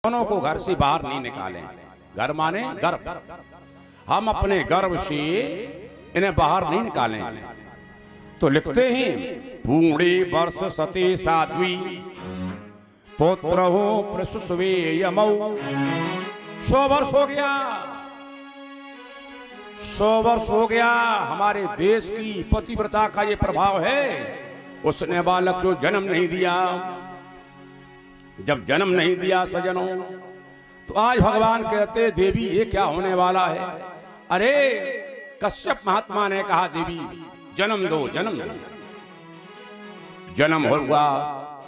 दोनों को घर से बाहर नहीं निकालें। घर माने गर्भ, हम अपने गर्भ से इन्हें बाहर नहीं निकालें। तो लिखते हैं पूर्णे वर्ष सती साध्वी पुत्र हो प्रसुस्वे यमौ। 100 वर्ष हो गया, 100 वर्ष हो गया। हमारे देश की पतिव्रता का ये प्रभाव है, उसने बालक को जन्म नहीं दिया। जब जन्म नहीं दिया सजनों, तो आज भगवान कहते देवी ये क्या होने वाला है। अरे कश्यप महात्मा ने कहा देवी जन्म दो, जन्म दो। जन्म होगा,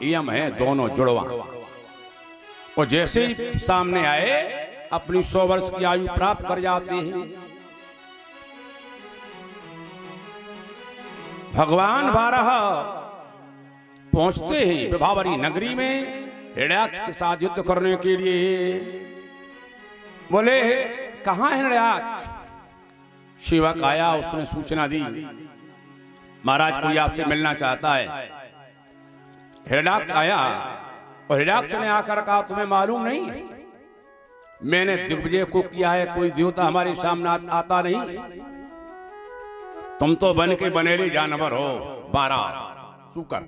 यम है दोनों जुड़वा। और जैसे ही सामने आए अपनी 100 वर्ष की आयु प्राप्त कर जाते हैं। भगवान 12 पहुंचते हैं विभावरी नगरी में हिरण्याक्ष के साथ युद्ध करने के लिए। बोले कहां है हिरण्याक्ष? सेवक आया, उसने सूचना दी महाराज कोई आपसे मिलना चाहता है। हिरण्याक्ष आया और हिरण्याक्ष ने आकर कहा तुम्हें मालूम नहीं मैंने दिग्विजय को किया है, कोई देवता हमारे सामने आता नहीं। तुम तो बन के बनेरे जानवर हो 12 सुकर।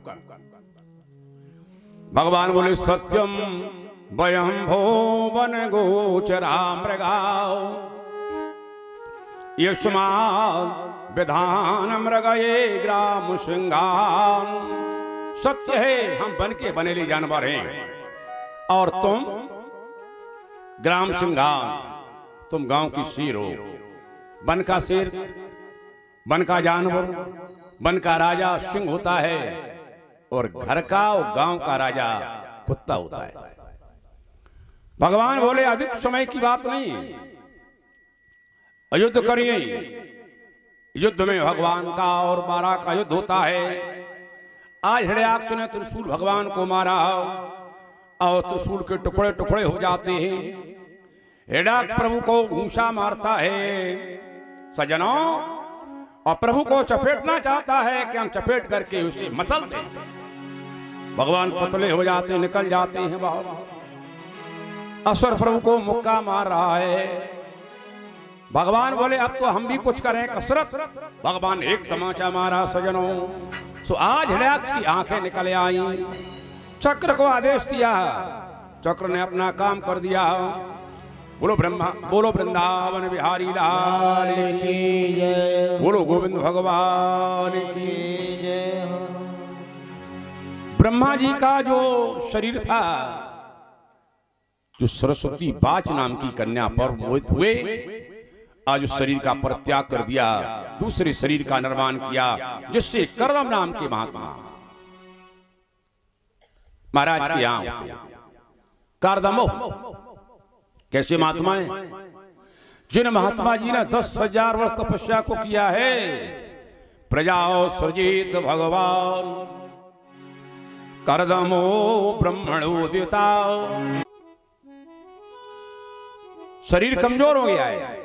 भगवान बोले सत्यम वयम भो वन गोचरा मृगाओ यस्मात् विधान मृगये ग्राम सिंहान। सत्य है हम बन के बनेले जानवर हैं और तुम ग्राम सिंहान, तुम गांव की शेर हो। वन का शेर, वन का जानवर, वन का राजा सिंह होता है और घर का और गांव का राजा कुत्ता होता है। भगवान बोले अधिक समय की बात नहीं, युद्ध करिए। युद्ध में भगवान का और 12 का युद्ध होता है। आज हिरण्याक्ष ने त्रिशूल भगवान को मारा और त्रिशूल के टुकड़े टुकड़े हो जाते हैं। हिरण्याक्ष प्रभु को घूंसा मारता है सजनों, और प्रभु को चपेटना चाहता है कि हम चपेट करके उसे मसल दें। भगवान पतले हो जाते, निकल जाते हैं बाहर। असुर प्रभु को मुक्का मार रहा है। भगवान बोले अब तो हम भी कुछ करें कसरत। भगवान एक तमाचा मारा सजनों। सो आज हिरण्याक्ष की आंखें निकल आई। चक्र को आदेश दिया, चक्र ने अपना काम कर दिया। बोलो ब्रह्मा, बोलो वृंदावन बिहारी लाल की जय, बोलो गोविंद भगवान की जय। ब्रह्मा जी का जो शरीर था, जो सरस्वती बाच नाम की कन्या पर मोहित हुए, आज उस शरीर का परित्याग कर दिया, दूसरे शरीर का निर्माण किया जिससे कर्दम नाम के महात्मा महाराज के यहां होते। कर्दमो कैसे महात्मा है? जिन महात्मा जी ने 10,000 वर्ष तपस्या को किया है। प्रजाओ सृजित भगवान कर्दमो ब्रह्मणोदिता। शरीर कमजोर हो गया है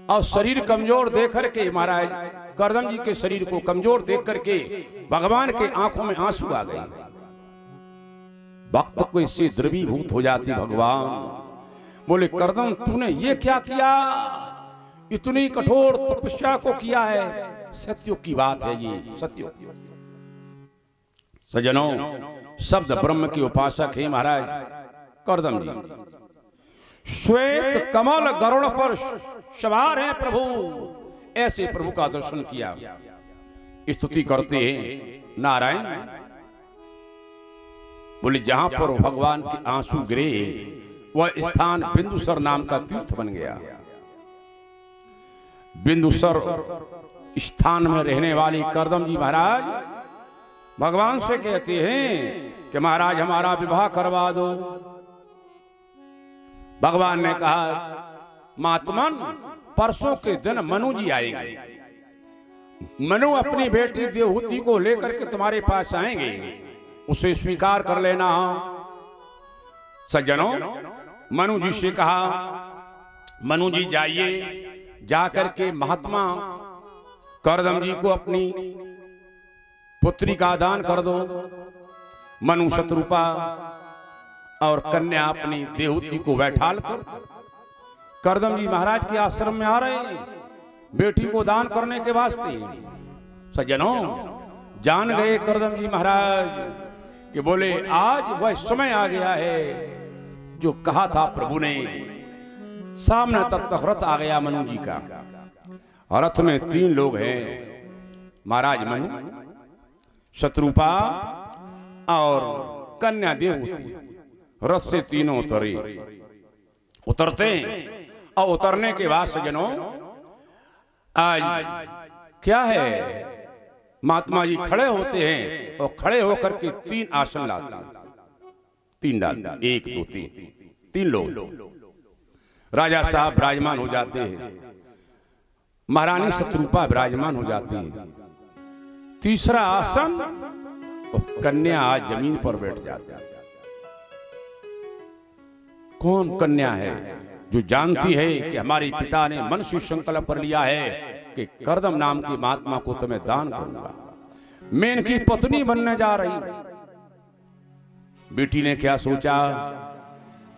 और शरीर कमजोर देख करके महाराज कर्दम जी के शरीर को कमजोर देख करके भगवान के आंखों में आंसू आ गए। भक्त को इससे द्रवीभूत हो जाती। भगवान बोले कर्दम तूने ये क्या किया? इतनी कठोर तपस्या को किया है। सत्य की बात है ये, सत्य। सजनों शब्द ब्रह्म की उपासक है महाराज कर्दम जी। श्वेत कमल गरुड़ पर सवार है प्रभु, ऐसे प्रभु का दर्शन किया। स्तुति करते हैं नारायण। बोले जहां पर भगवान के आंसू गिरे वह स्थान बिंदुसर नाम का तीर्थ बन गया। बिंदुसर स्थान में रहने वाली कर्दम जी महाराज भगवान से कहते हैं कि महाराज हमारा विवाह करवा दो। भगवान ने कहा महात्मन परसों के दिन मनु जी आएंगे। मनु अपनी बेटी देवहूति को लेकर के तुम्हारे पास आएंगे, उसे स्वीकार कर लेना। सज्जनों मनु जी से कहा मनु जी जाइए, जाकर के महात्मा कर्दम जी को अपनी पुत्री का दान कर दो। मनु शत्रुपा और कन्या अपनी देहूती को बैठाल कर करदम जी महाराज के आश्रम में आ रहे हैं बेटी को दान करने के वास्ते। सज्जनों, जान गए करदम जी महाराज कि बोले आज वह समय आ गया है जो कहा था प्रभु ने। सामने तब तक रथ आ गया मनु जी का। रथ में 3 लोग हैं, महाराज मनु, शत्रुपा और कन्या देवहूति। रथ से तीनों उतरते और उतरने के बाद सज्जनों आज क्या है, महात्मा जी खड़े होते हैं और खड़े होकर के 3 आसन लाते हैं। 3 डालते, 1 2 3 लोग। राजा साहब विराजमान हो जाते हैं, महारानी शत्रुपा विराजमान हो जाती है। तीसरा आसन और कन्या आज जमीन पर बैठ जाती है। कौन कन्या है जो जानती है कि हमारे पिता ने मन से संकल्प कर लिया है कि करदम नाम की महात्मा को तुम्हें दान करूंगा, मैं इनकी पत्नी बनने जा रही। बेटी ने क्या सोचा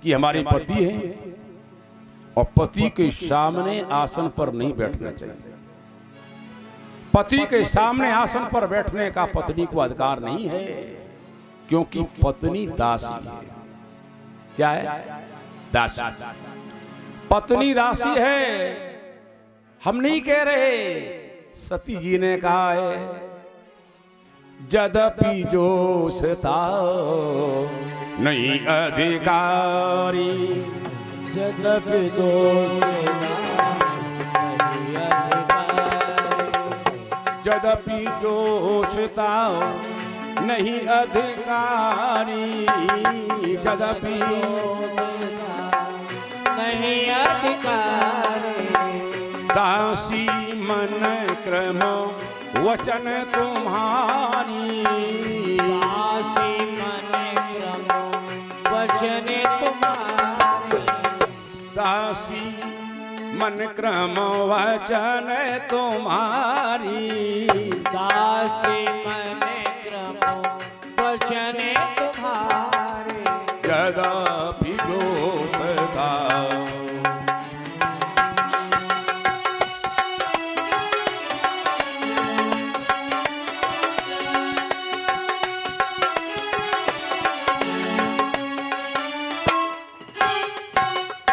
कि हमारे पति हैं और पति के सामने आसन पर नहीं बैठना चाहिए। पति के सामने आसन पर बैठने का पत्नी को अधिकार नहीं है, क्योंकि पत्नी दासी है। क्या है? दासी। पत्नी दासी है। हम नहीं कह रहे, सती जी ने कहा है, यद्यपि जोशता नहीं अधिकारी, यद्यपि दोषता नहीं अधिकारी, यद्यपि जोशता नहीं अधिकारी, यद्यपि नहीं अधिकारी, दासी मन क्रम वचन तुम्हारी, दासी मन क्रम वचन तुम्हारी, दासी मन क्रम वचन तुम्हारी, दासी मन क्रम वचन तुम्हारी, यद्यपि दोषता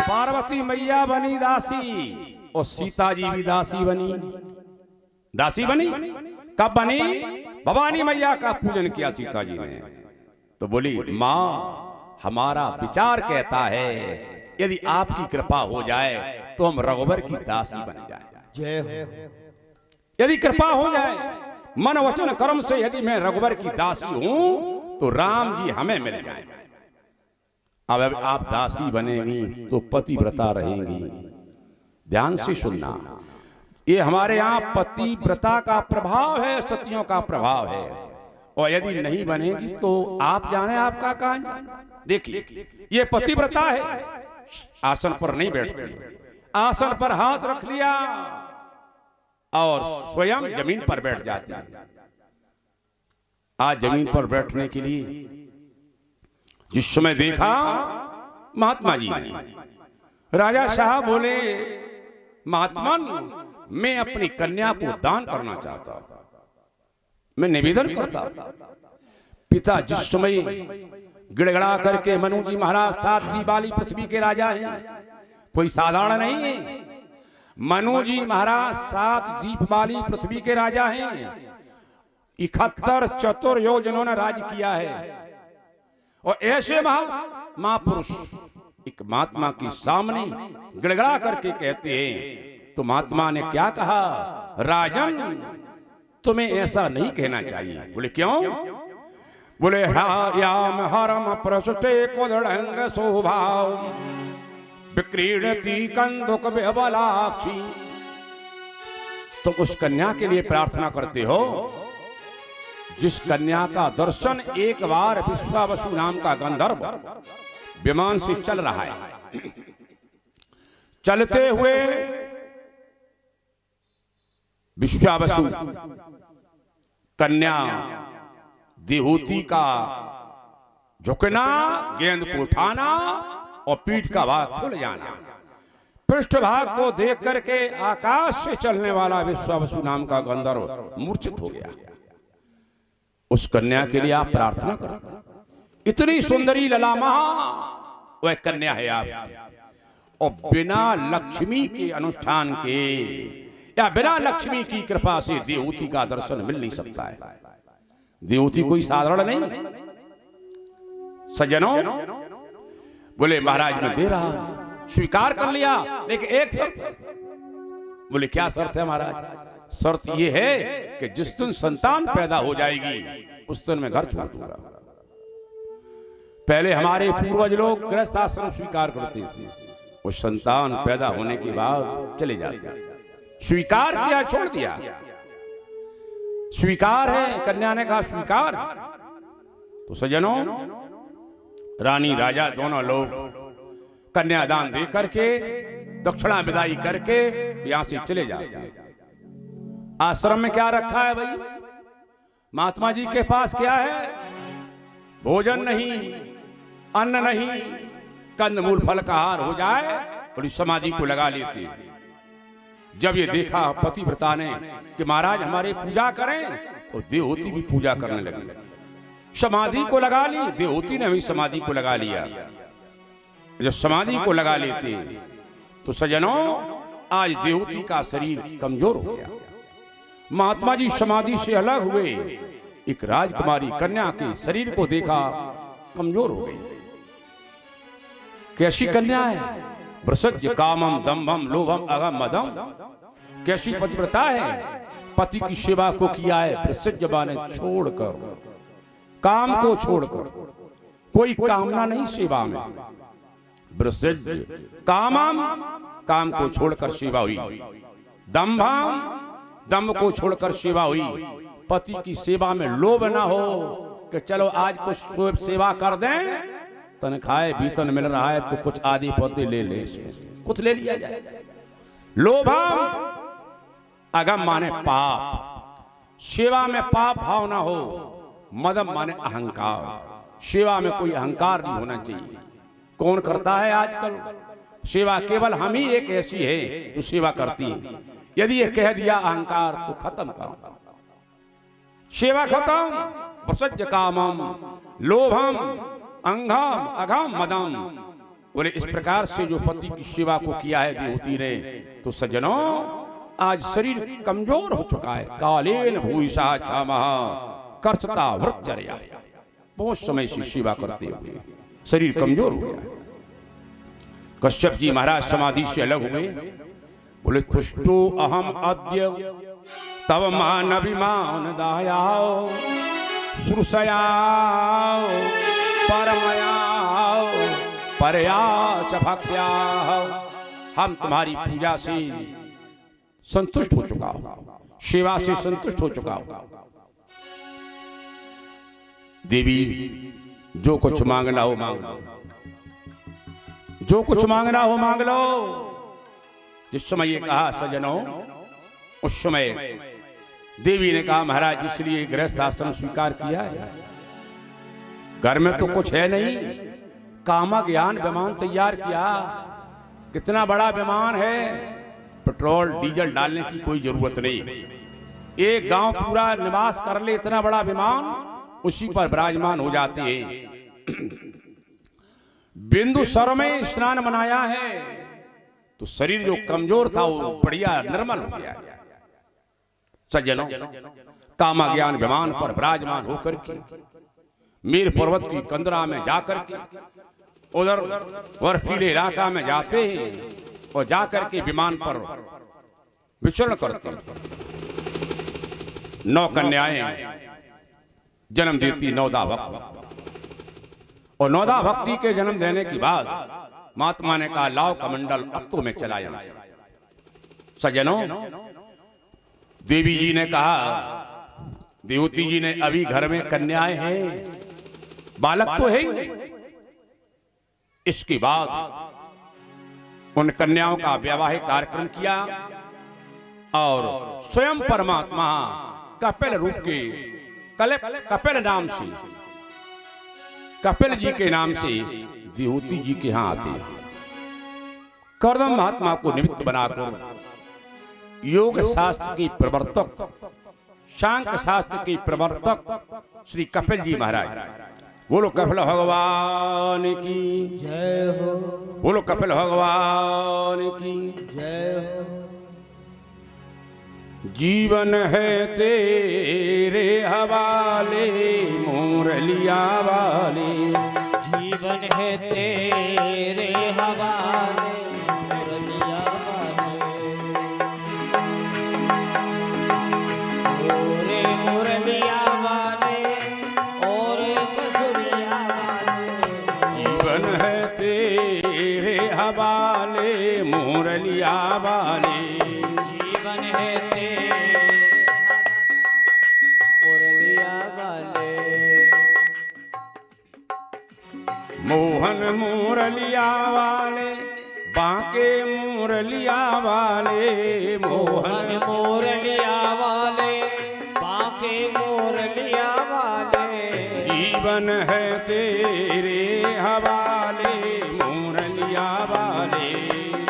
पार्वती मैया बनी दासी और सीता जी भी दासी बनी। दासी बनी कब बनी? भवानी मैया का पूजन किया सीता जी ने, तो बोली माँ हमारा विचार कहता है यदि आपकी कृपा हो जाए तो हम रघुवर की दासी बन जाए। जय हो। यदि कृपा हो जाए मन वचन कर्म से, यदि मैं रघुवर की दासी हूं तो राम जी हमें मिल जाए। अब आप दासी बनेंगी तो पतिव्रता रहेंगी। ध्यान से सुनना, ये हमारे यहाँ पतिव्रता का प्रभाव है, सतियों का प्रभाव है। और यदि नहीं बनेगी तो आप जाने आपका कहां। देखिए ये पतिव्रता है, आसन पर नहीं बैठती, आसन पर हाथ रख लिया और स्वयं जमीन पर बैठ जाती है। आज जमीन पर बैठने के लिए जिस समय देखा महात्मा जी ने, राजा साहब बोले महात्मन मैं अपनी कन्या को दान करना चाहता हूं, मैं निवेदन करता हूं। पिता जिस समय गिड़गड़ा करके मनु जी महाराज 7 द्वीप वाली पृथ्वी के राजा हैं, कोई साधारण नहीं है। मनु जी महाराज 7 द्वीप वाली पृथ्वी के राजा हैं। 71 चतुर्योग जिन्होंने राज किया है, और ऐसे महापुरुष एक महात्मा के सामने गिड़गड़ा करके कहते हैं, तो महात्मा ने क्या कहा, राजन तुम्हें ऐसा नहीं कहना चाहिए। बोले क्यों? बोले याम हरम प्रसुते कोदड़ंग शोभाव विक्रीडति कंदुक बेबलाक्षी। तुम उस कन्या के लिए प्रार्थना करते हो जिस कन्या का दर्शन एक बार विश्वावसु नाम का गंधर्व विमान से चल रहा है, चलते हुए विश्वावसु कन्या देहूति का झुकना, गेंद को उठाना और पीठ का भाग खुल जाना। पृष्ठभाग को देख करके आकाश से चलने वाला विश्वावसु नाम का गंधर्व मूर्छित हो गया। उस कन्या के लिए आप प्रार्थना करो। इतनी सुंदरी ललामा वह कन्या है आप, और बिना लक्ष्मी के अनुष्ठान के या बिना लक्ष्मी की कृपा से देवहूति का दर्शन मिल नहीं सकता है। देवहूति कोई साधारण नहीं। सज्जनों, बोले महाराज मैं दे रहा, स्वीकार कर लिया, लेकिन एक शर्त है। बोले क्या शर्त है महाराज? शर्त यह है कि जिस दिन संतान पैदा हो जाएगी उस दिन मैं घर छोड़ दूंगा। पहले हमारे पूर्वज लोग गृहस्थ आश्रम स्वीकार करते थे, वो संतान पैदा होने के बाद चले जाते। स्वीकार किया, छोड़ दिया। स्वीकार है, कन्या ने कहा स्वीकार। तो सज्जनों, रानी राजा दोनों लोग कन्यादान दे करके, दक्षिणा विदाई करके यहां से चले जाते हैं। आश्रम में क्या रखा है भाई? महात्मा जी के पास क्या है? भोजन नहीं, अन्न नहीं, कंदमूल फल का आहार हो जाए और इस समाधि को लगा लेते। जब ये देखा पतिव्रता ने कि महाराज हमारे पूजा करें, और देवहूति भी पूजा करने लगी। समाधि को लगा ली, देवहूति ने भी समाधि को लगा लिया। जब समाधि को लगा लेते तो सज्जनों, आज देवहूति का शरीर कमजोर हो गया। महात्मा जी समाधि से अलग हुए, एक राजकुमारी कन्या के शरीर को देखा, कमजोर हो गई। कैसी कन्या है? प्रसज्य कामम दम्भम लोभम अगम मदम। कैसी पतिव्रता है? पति की सेवा को किया है प्रसज्य बाने छोड़कर, काम को छोड़कर, कोई कामना नहीं सेवा में। प्रसज्य कामम, काम को छोड़कर सेवा हुई। दम्भम, दम्भ को छोड़कर सेवा हुई। पति की सेवा में लोभ ना हो कि चलो आज कुछ सेवा कर दें, तनख्वाह वेतन मिल रहा है तो कुछ आदि पौधे ले ले, कुछ ले लिया जाए। लोभम, अगम माने पाप, सेवा में पाप भाव ना हो। मदम माने अहंकार, सेवा में कोई अहंकार नहीं होना चाहिए। कौन करता है आजकल सेवा? केवल हम ही एक ऐसी है जो सेवा करती है। यदि ये कह दिया अहंकार तो खत्म काम, सेवा खत्म। प्रसज्य कामम लोभम अंगम अघम मदम। बोले इस प्रकार से जो पति की सेवा को किया है देवहूति ने, तो सज्जनों आज शरीर कमजोर हो चुका है। कालेन भूषा छामः कर्षता वृत्तचर्या। बहुत समय से सेवा करते हुए शरीर कमजोर हो गया। कश्यप जी महाराज समाधि से अलग हुए। बोले तुष्टो अहम अद्य तव मान अभिमान दायाओ श्रुषयाओ परमयाओ परया च भक्त्या। हम तुम्हारी पूजा से संतुष्ट हो चुका हूं, सेवा से संतुष्ट हो चुका हूं। देवी जो कुछ मांगना हो मांग लो, जो कुछ मांगना हो मांग लो। जिस समय ये कहा सज्जनों, उस समय देवी ने कहा महाराज इसलिए गृहस्थ आश्रम स्वीकार किया है, घर में तो कुछ है नहीं, कामक यान विमान तैयार किया। कितना बड़ा विमान है, पेट्रोल डीजल डालने की कोई जरूरत नहीं। एक गांव पूरा निवास कर ले इतना बड़ा विमान, उसी पर विराजमान हो जाते हैं। बिंदु सर में स्नान मनाया है तो शरीर जो कमजोर था वो बढ़िया निर्मल हो गया। सज्जनों, कामा ज्ञान विमान पर विराजमान होकर के मीर पर्वत की कंदरा में जाकर के उधर बर्फीले इलाका में जाते हैं और जाकर के विमान पर विचरण करते हैं। 9 कन्याएं जन्म देती नौदा भक्ति, और नौदा भक्ति के जन्म देने के बाद महात्मा ने कहा लाओ कमंडल अब तो मैं चला जाऊं। सज्जनों, देवी जी ने कहा, देवहूति जी ने अभी घर में कन्याएं हैं, बालक तो है ही नहीं। इसके बाद उन कन्याओं का वैवाहिक कार्यक्रम किया और स्वयं परमात्मा कपिल रूप के कपिल नाम से कपिल जी के नाम से विभूति जी के यहां आते हैं। कर्दम महात्मा को निमित्त बनाकर योग शास्त्र के प्रवर्तक, सांख्य शास्त्र के प्रवर्तक श्री कपिल जी महाराज, बोलो कपिल भगवान की जय हो, बोलो कपिल भगवान की जय हो। जीवन है तेरे हवाले मुरलिया वाले, जीवन है तेरे हवाले मुरलिया वाले, ओरे मुरलिया वाले, ओरे बसुरिया वाले। जीवन है तेरे हवाले मुरलिया वाले, जीवन है तेरे मुरलिया वाले, मोहन मुरलिया वाले, बांके मुरलिया वाले, मोहन मोहन मुरलिया वाले, बांके मुरलिया वाले। जीवन है तेरे हवाले मुरलिया वाले,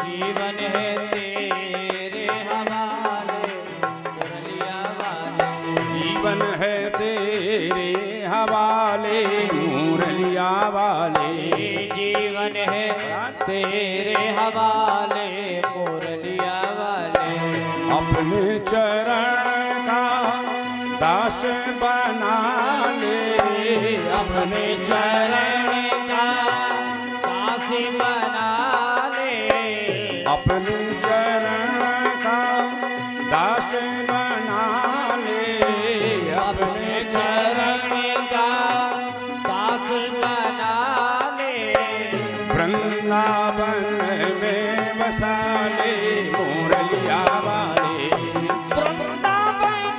जीवन है तेरे हवाले मुरलिया वाले, जीवन है तेरे हवाले मुरलिया वाले, जीवन है तेरे हवाले मुरलिया वाले। अपने चरण का दास बना ले, अपने चरण का दासी बना ले, अपने चरण का दास बना ले, अपने चरण का दास बना ले। वृंदावन में बसा ले मुरलिया वाले, वृंदावन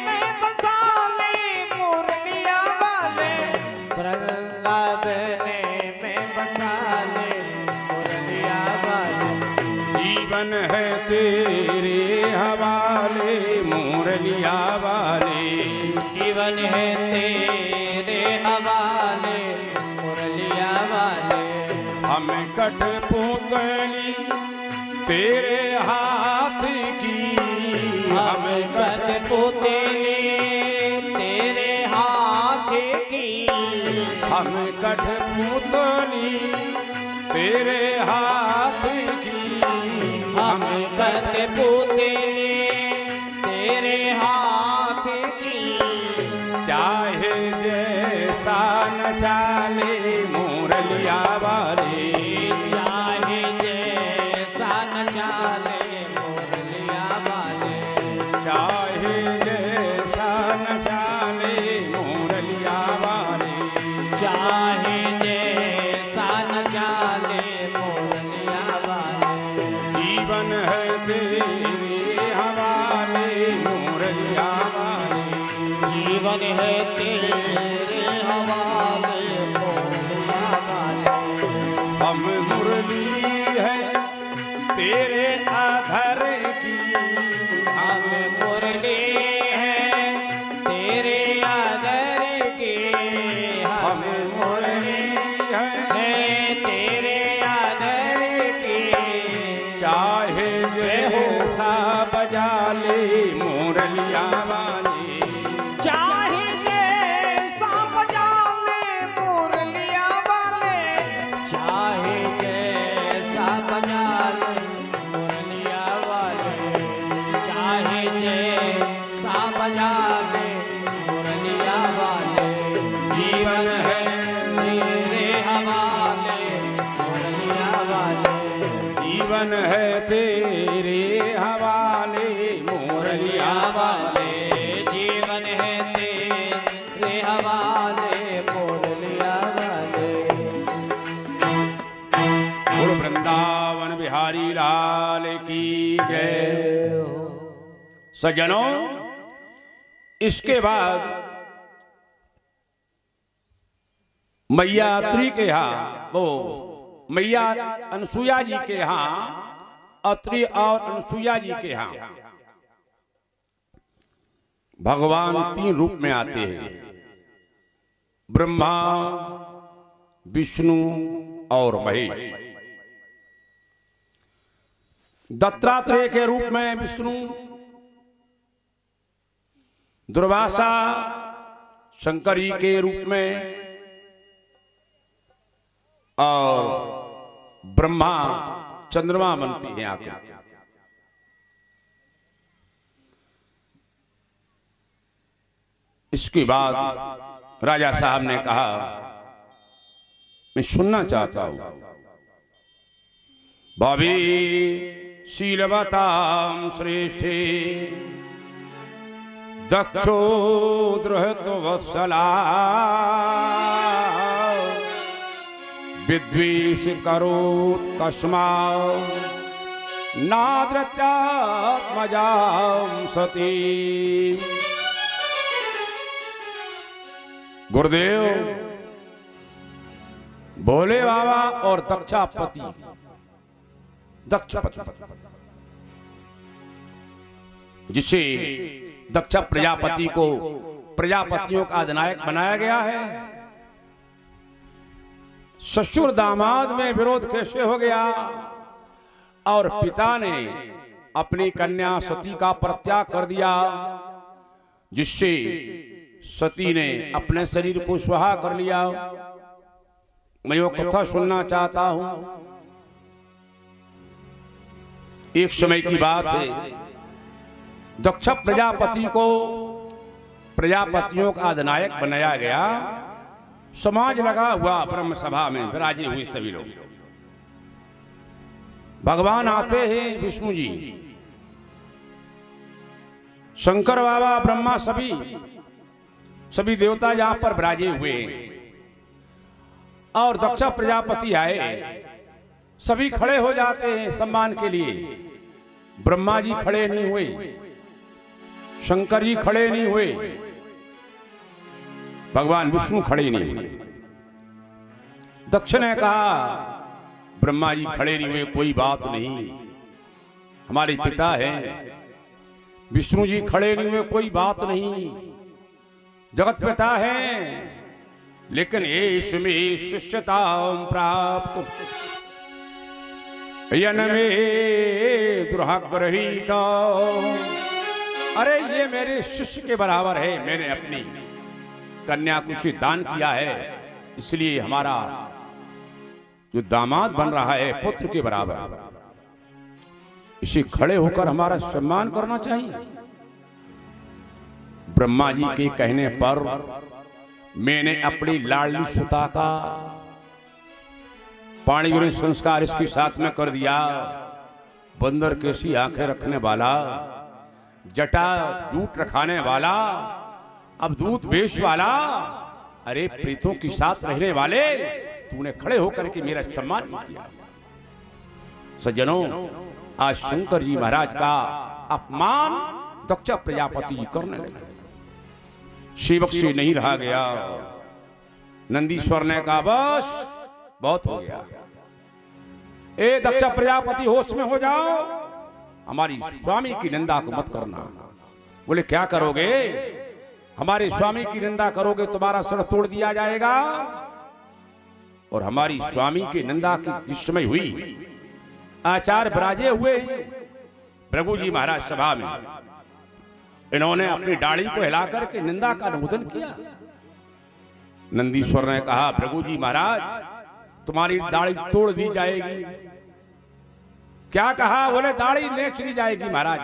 में बसा ले मुरलिया वाले, वृंदावन में बसा ले मुरलिया वाले। जीवन है तेरे हवाले मुरलिया वाले, जीवन है तेरे हवाले मुरलिया वाले। हम कठपुतली तेरे हाथ की, हम कठपुतली तेरे हाथ की, हम कठपुतली तेरे हाथ की, हम कठपुतली तेरे हाथ की। चाहे जैसा न चाले मुरलिया वाले, चाहे जैसा न चाले मुरलिया वाले, चाहे जैसा न चाले मुरलिया वाले, चाहे जैसा न चाले मुरलिया वाले। जीवन है तेरे हवाले मुरलिया वाले, जीवन है तेरे हवाले मुरलिया वाले। हम मुरली है तेरे अधर की, हम मुरली है तेरे आदर की, हम मुरली है तेरे आदर की। चाहे जैसा बजा ले मुरलिया वाले, चाहे जैसा बजा ले मुरलिया वाले, चाहे जैसा बजा ले मुरलिया वाले, चाहे जैसा बजा ले मुरलिया वाले। जीवन है तेरे हवाले मुरलिया वाले, जीवन है तेरे हवाले मुरलिया वाले, जीवन है तेरे हवाले मुरलिया वाले। बोलो वृंदावन बिहारी लाल की जय। सज्जनों, इसके बाद मैया अत्री के यहाँ, वो मैया अनसुया जी के यहाँ, अत्री और अनसुया जी के यहाँ भगवान 3 रूप में आते हैं। ब्रह्मा, विष्णु और महेश। दत्तात्रेय के रूप में विष्णु, दुर्वासा शंकर जी के रूप में और ब्रह्मा चंद्रमा बनती है आकर। इसके बाद राजा साहब ने कहा मैं सुनना चाहता हूं। भाभी शीलवतां श्रेष्ठे दक्षो द्रुहतो वत्सला विद्वेष करोत् कस्मात् नाद्रत्यात्मजां सती। गुरुदेव, भोले बाबा और दक्षापति, दक्षपति जिसे दक्ष प्रजापति को प्रजापतियों का अधिनायक बनाया गया है, ससुर दामाद में विरोध कैसे हो गया और पिता ने अपनी कन्या सती का परित्याग कर दिया, जिससे सती ने अपने शरीर को स्वाहा कर लिया। मैं वो कथा सुनना चाहता हूं। एक समय की बात है, दक्ष प्रजापति को प्रजापतियों का अधिनायक बनाया गया। समाज लगा हुआ, ब्रह्म सभा में विराजे हुए सभी लोग। भगवान आते हैं विष्णु जी, शंकर बाबा, ब्रह्मा, सभी देवता यहां पर विराजे हुए हैं। और दक्ष प्रजापति आए, सभी खड़े हो जाते हैं सम्मान के लिए। ब्रह्मा जी खड़े नहीं हुए, शंकर जी खड़े नहीं हुए, भगवान विष्णु खड़े नहीं हुए। दक्ष ने कहा ब्रह्मा जी खड़े नहीं हुए, कोई बात नहीं, हमारे पिता हैं। विष्णु जी खड़े नहीं हुए, कोई बात नहीं, जगत पिता है। लेकिन ये में शिष्यता प्राप्त यन में दुर्भाग्यरहित। अरे ये मेरे शिष्य के बराबर है, मैंने अपनी कन्या को उसे दान किया है, इसलिए हमारा जो दामाद बन रहा है पुत्र के बराबर, इसे खड़े होकर हमारा सम्मान करना चाहिए। ब्रह्मा जी के कहने पर मैंने अपनी लाडली सुता का पाणिग्रहण संस्कार इसके साथ में कर दिया। बंदर कैसी आंखें रखने वाला, जटा जूट रखाने वाला, अब दूध बेच वाला, अरे प्रीतों के साथ रहने वाले, तूने खड़े होकर के मेरा सम्मान नहीं किया। सज्जनों, आज शंकर जी महाराज का अपमान दक्ष प्रजापति जी करने लगे। सेवक से नहीं रहा गया। नंदीश्वर ने कहा बस बहुत हो गया, ए दक्ष प्रजापति होश में हो जाओ, हमारी स्वामी की निंदा को मत करना। बोले क्या करोगे? हमारे स्वामी की निंदा करोगे तुम्हारा सर तोड़ दिया जाएगा। और हमारी स्वामी की निंदा की जिस समय हुई, आचार्य विराजे हुए भृगु जी महाराज सभा में, इन्होंने अपनी दाढ़ी को हिलाकर के निंदा का अनुमोदन किया। नंदीश्वर ने कहा भृगु जी महाराज तुम्हारी दाढ़ी तोड़ दी जाएगी। क्या कहा? बोले दाढ़ी नेच ली जाएगी महाराज।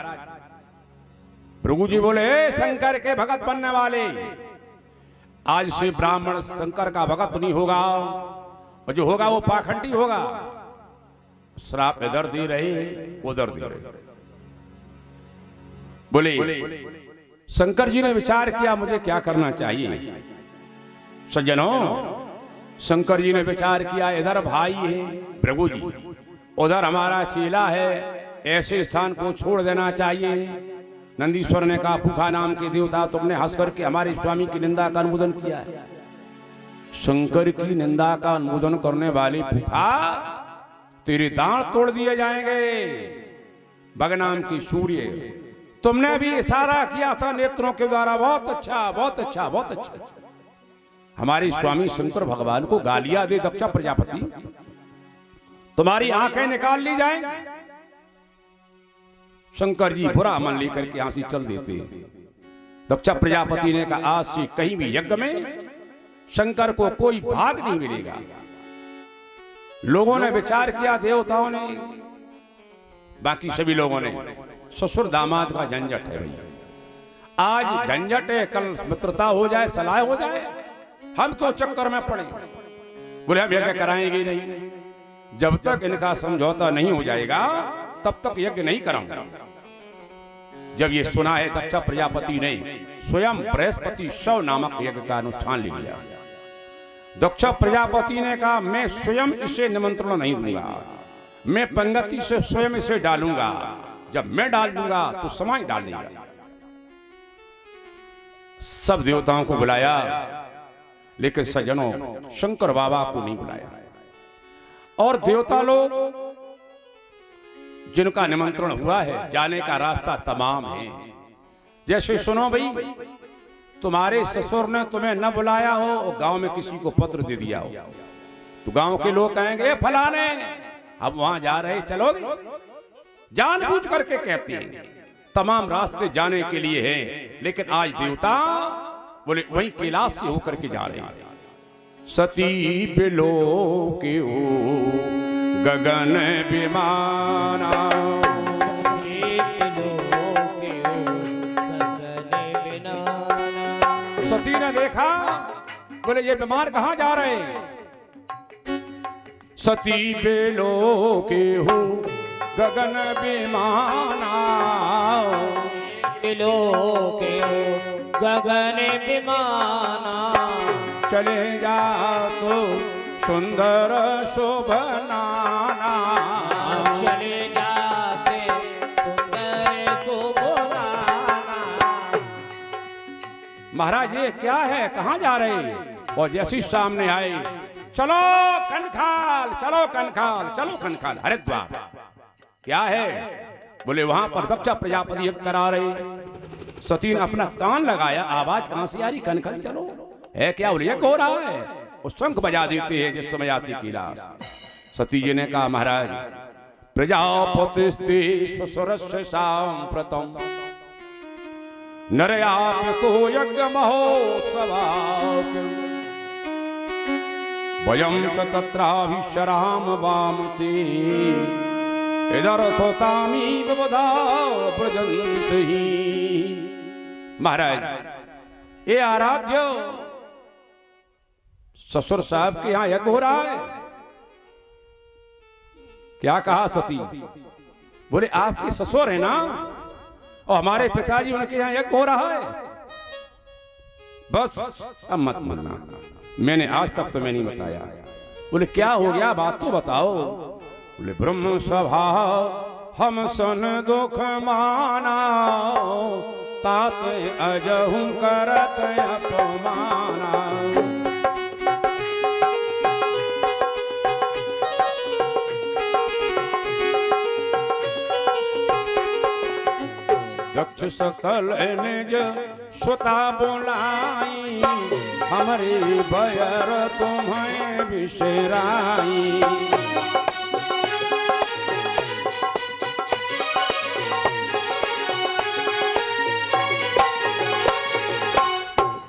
भृगु जी बोले शंकर के भगत बनने वाले, आज से ब्राह्मण शंकर का भगत नहीं होगा, और जो होगा वो पाखंडी होगा। श्राप इधर दे रहे उधर दे रहे। बोले शंकर जी ने विचार किया मुझे क्या करना चाहिए। सज्जनों, शंकर जी ने विचार किया इधर भाई है भृगु जी, उधर हमारा चेला है, ऐसे स्थान को छोड़ देना चाहिए। नंदीश्वर ने कहा फूफा नाम के देवता, तुमने हंस करके हमारे स्वामी की निंदा का अनुमोदन किया है। शंकर की निंदा का अनुमोदन करने वाले फूफा तेरे दांत तोड़ दिए जाएंगे। भगनाम की सूर्य, तुमने भी इशारा किया था नेत्रों के द्वारा, बहुत अच्छा बहुत अच्छा बहुत अच्छा। हमारे स्वामी शंकर भगवान को गालियां दे दक्ष प्रजापति, तुम्हारी आंखें निकाल ली जाएंगी। शंकर जी बुरा मन लेकर के यहां से चल देते हैं। दक्ष प्रजापति ने कहा आज से कहीं भी यज्ञ में शंकर को कोई भाग नहीं मिलेगा। लोगों ने विचार किया, देवताओं ने, बाकी सभी लोगों ने, ससुर दामाद का झंझट है भैया, आज झंझट है, कल मित्रता हो जाए, सलाह हो जाए, हम क्यों चक्कर में पड़े। बोले हम यज्ञ कराएंगे नहीं, जब तक इनका समझौता नहीं हो जाएगा तब तक यज्ञ नहीं कराऊंगा। जब ये सुना है दक्ष प्रजापति ने स्वयं बृहस्पति शव नामक यज्ञ का अनुष्ठान ले लिया। दक्ष प्रजापति ने कहा मैं स्वयं इसे निमंत्रण नहीं दूंगा, मैं पंगति से स्वयं इसे डालूंगा, जब मैं डाल दूंगा तो समाज डाल देगा। सब देवताओं को बुलाया, लेकिन सज्जनों शंकर बाबा को नहीं बुलाया। और देवता लोग जिनका निमंत्रण हुआ है जाने का रास्ता तमाम है। जैसे सुनो भाई, तुम्हारे ससुर ने तुम्हें न बुलाया हो और गांव में किसी को पत्र दे दिया हो, तो गांव के लोग कहेंगे फलाने अब वहां जा रहे, चलोगे? जानबूझ करके कहते हैं, तमाम रास्ते जाने के लिए हैं, लेकिन आज देवता बोले वहीं कैलाश से होकर के जा रहे हैं। सती बिलो के हो गगन विमाना, सती ने देखा, बोले ये विमान कहां जा रहे हैं? सती बेलो के हो गगन विमाना, बिलो के हो गगन विमाना, चले जा तो सुंदर शोभनाना, चले जाते सुंदर शोभनाना। महाराज ये क्या है, कहां जा रहे? और जैसे सामने आए, चलो कनखाल, चलो कनखाल, चलो कनखाल, हरिद्वार। क्या है? बोले वहां पर दक्ष प्रजापति यज्ञ करा रहे। सती ने अपना कान लगाया, आवाज कहां से आ रही? कनखाल चलो है क्या? बोले यज्ञ हो रहा है। वो शंख बजा देते हैं जिस समय आती कैलाश। सती जी ने कहा महाराज प्रजापतिस्ते ससुरस्य सांप्रतम नरयाप्यतो यज्ञ महोत्सवात् वयं च तत्राभिशराम वामते इदर्थतामी बबधा प्रजन्ति। महाराज ये आराध्य ससुर साहब के यहां यज्ञ हो रहा है। क्या कहा सती? बोले आपके ससुर है ना, और हमारे पिताजी उनके यहां यज्ञ हो रहा है। बस अब मत मानना, मैंने आज तक तुम्हें नहीं बताया। बोले क्या हो गया, बात तो बताओ। बोले ब्रह्म सभा हम सन दुख माना, ताते अजहू करत अपमाना। दक्ष सकल निज सुता बोलाई, हमारी बयर तुम्हें बिसराई।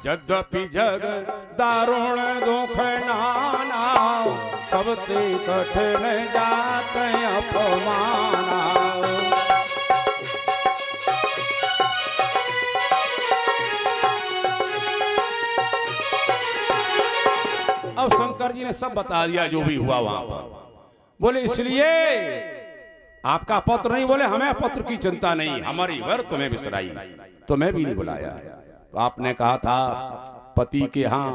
यद्यपि जग दारुण दुख नाना, सबते कठिन जात अपमाना। अब शंकर जी ने सब बता दिया जो भी हुआ वहां पर। बोले इसलिए आपका पत्र नहीं, बोले हमें पत्र की चिंता नहीं, हमारी वर तुम्हें बिसराई, तुम्हें भी नहीं बुलाया। तो आपने कहा था पति के यहाँ,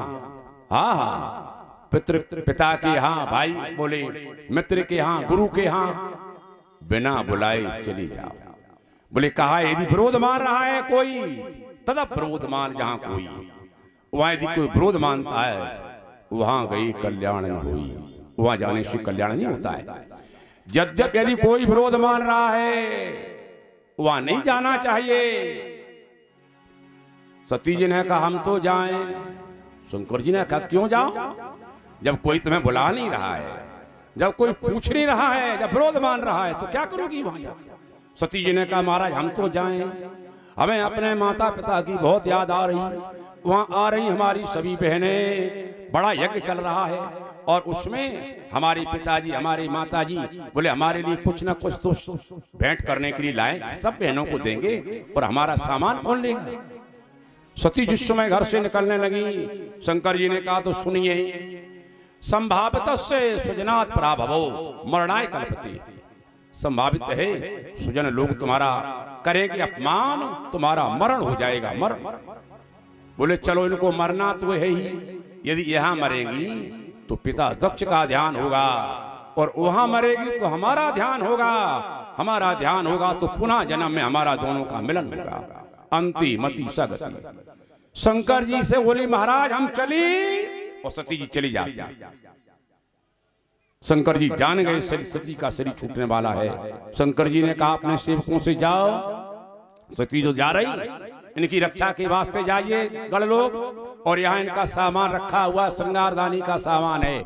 हाँ पिता के यहाँ, भाई बोले मित्र के यहाँ, गुरु के यहाँ बिना बुलाए चली जाओ। बोले कहा यदि विरोध मान रहा है कोई, तदप विरोध मान, जहां कोई वहां यदि कोई विरोध मानता है वहां गई कल्याण न हुई, वहां जाने से कल्याण नहीं होता है। जब यदि कोई विरोध मान रहा है वहां नहीं जाना चाहिए। सती जी ने कहा हम तो जाएं, शंकर जी ने कहा क्यों जाओ, जब कोई तुम्हें बुला नहीं रहा है, जब कोई पूछ नहीं रहा है, जब विरोध मान रहा है, तो क्या करोगी वहां जाकर। सती जी ने कहा महाराज हम तो जाएं, हमें अपने माता पिता की बहुत याद आ रही, वहां आ रही हमारी सभी बहनें, बड़ा यज्ञ चल रहा है और उसमें हमारे पिताजी हमारी माताजी बोले हमारे लिए कुछ ना कुछ तो भेंट करने के लिए लाए, सब बहनों को देंगे और हमारा सामान कौन लेगा। सती जिस समय घर से निकलने लगी, शंकर जी ने कहा तो सुनिए, संभावित से सुजनात् पराभवो मरणाय कल्पते, संभावित है सुजन लोग तुम्हारा करेंगे अपमान, तुम्हारा मरण हो जाएगा, मरण। बोले चलो इनको मरना तो है ही, यदि यहां मरेंगी तो पिता दक्ष का ध्यान होगा और वहां मरेगी तो हमारा ध्यान होगा, हमारा ध्यान होगा तो पुनः जन्म में हमारा दोनों का मिलन होगा, अंति मति सगति। शंकर जी से बोली महाराज हम चली, और सती जी चली जाती। शंकर जी जान गए सती का शरीर छूटने वाला है। शंकर जी ने कहा अपने सेवकों से जाओ, सती जो जा रही इनकी रक्षा के वास्ते जाइए गढ़ लोग, और यहाँ इनका सामान रखा हुआ श्रृंगारदानी का सामान है,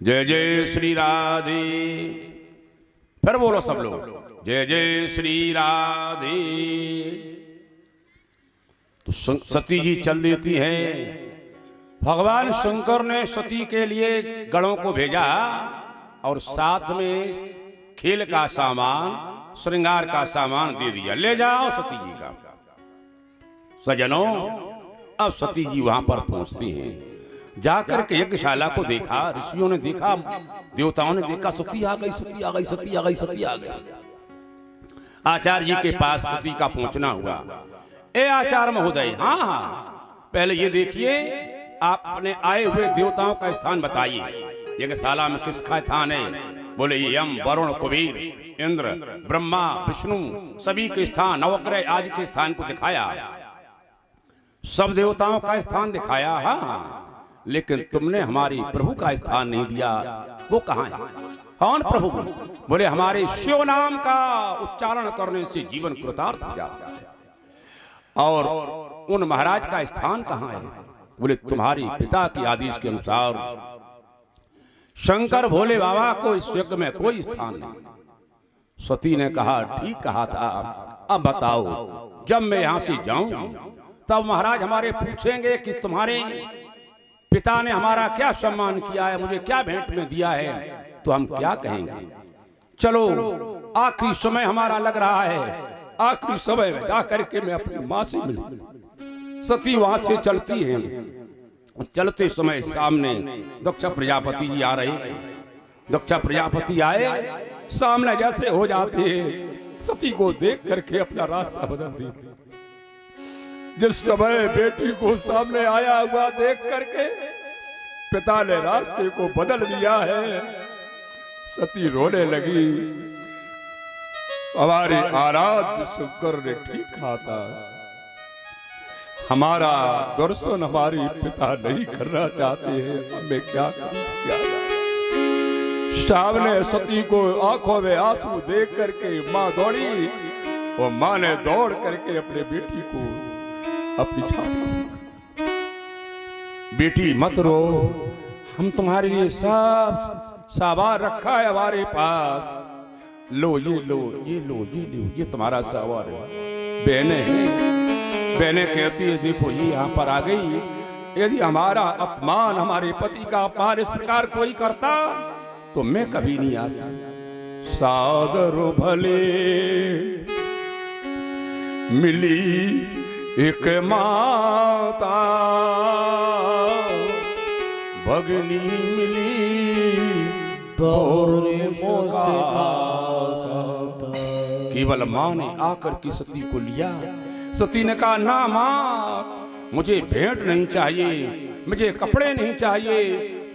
जय जय श्री राधे। फिर बोलो सब लोग जय जय श्री राधे। तो सती जी चल देती है। भगवान शंकर ने सती के लिए गणों को भेजा और साथ में खेल का सामान श्रृंगार का सामान दे दिया, ले जाओ सती जी का। सजनों अब सती जी वहां पर पहुंचती हैं, जाकर के यज्ञशाला को देखा, ऋषियों ने देखा, देवताओं ने देखा, सती आ गई, सती आ गई, सती आ गई, सती आ गई। आचार्य जी के पास सती का पहुंचना हुआ। ए आचार्य महोदय, हाँ हाँ पहले ये देखिए आप अपने आए हुए देवताओं का स्थान बताइए, यज्ञशाला में किसका स्थान है। बोले यम वरुण कुबेर इंद्र ब्रह्मा विष्णु सभी के स्थान, नवग्रह आदि के स्थान को दिखाया, सब देवताओं का स्थान दिखाया। हाँ लेकिन तुमने हमारी प्रभु का स्थान नहीं दिया, वो कहाँ है? कौन प्रभु? बोले हमारे शिव नाम का उच्चारण करने से जीवन कृतार्थ हो जाता है। और उन महाराज का स्थान कहाँ है? बोले तुम्हारी पिता की आदेश के अनुसार शंकर भोले बाबा को इस यज्ञ में कोई स्थान नहीं। सती ने कहा ठीक कहा था, अब बताओ जब मैं यहां से जाऊंगी तब महाराज हमारे पूछेंगे कि तुम्हारे पिता ने हमारा क्या सम्मान किया है, मुझे क्या भेंट में दिया है, तो हम क्या कहेंगे? चलो आखिरी समय हमारा लग रहा है, आखिरी समय में जाकर के मैं अपनी माँ से मिलूं। सती वहां से चलती है। चलते समय सामने दक्ष प्रजापति जी आ रहे हैं। दक्ष प्रजापति आए, सामने जैसे हो जाते हैं, सती को देख करके अपना रास्ता बदल देते। जिस समय बेटी को सामने आया हुआ देख करके पिता ने रास्ते को बदल दिया है, सती रोने लगी। हमारे आराध्य शंकर ने ठीक कहा था, हमारा दर्शन हमारे पिता नहीं करना चाहते हैं, हमें क्या करें, क्या करें? सामने सती को आंखों में आंसू देख करके माँ दौड़ी और माँ ने दौड़ करके अपने बेटी को अपनी छाती से, बेटी मत रो, हम तुम्हारे लिए सब सामान रखा है हमारे पास, लो ये लो ये लो ये लो, ये तुम्हारा सामान है। बहनें हैं, बहनें कहती है देखो ये यहाँ पर आ गई, यदि हमारा अपमान, हमारे पति का अपमान इस प्रकार कोई करता तो मैं कभी नहीं आता। सादर भले मिली एक माता भगनी मिली बहुरे केवल मां ने आकर के सती को लिया। सती ने कहा ना मां, मुझे भेंट नहीं चाहिए, मुझे कपड़े नहीं चाहिए,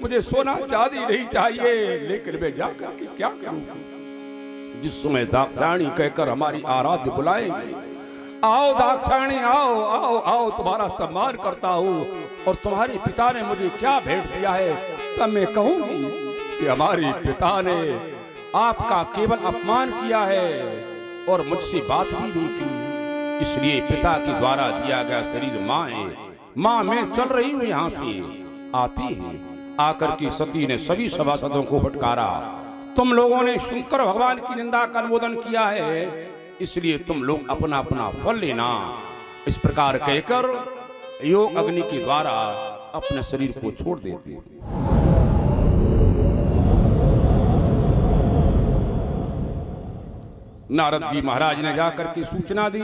मुझे सोना चांदी नहीं चाहिए, लेकिन मैं जाकर के क्या करूं। जिस समय दाक्षायणी कहकर हमारी आराध्य बुलाएंगे, आओ दाक्षायणी आओ आओ आओ, तुम्हारा सम्मान करता हूँ और तुम्हारे पिता ने मुझे क्या भेंट दिया है, तब मैं कहूंगी कि हमारे पिता ने आपका केवल अपमान किया है और मुझसे बात भी नहीं की। इसलिए पिता के द्वारा दिया गया शरीर माँ है। माँ मैं चल रही हूँ यहाँ से, आती है। आकर के सती ने सभी सभासदों को फटकारा, तुम लोगों ने शंकर भगवान की निंदा का अनुमोदन किया है, इसलिए तुम लोग अपना अपना फल लेना। इस प्रकार कहकर योग अग्नि के द्वारा अपने शरीर को छोड़ देते। नारद जी महाराज ने जाकर के सूचना दी,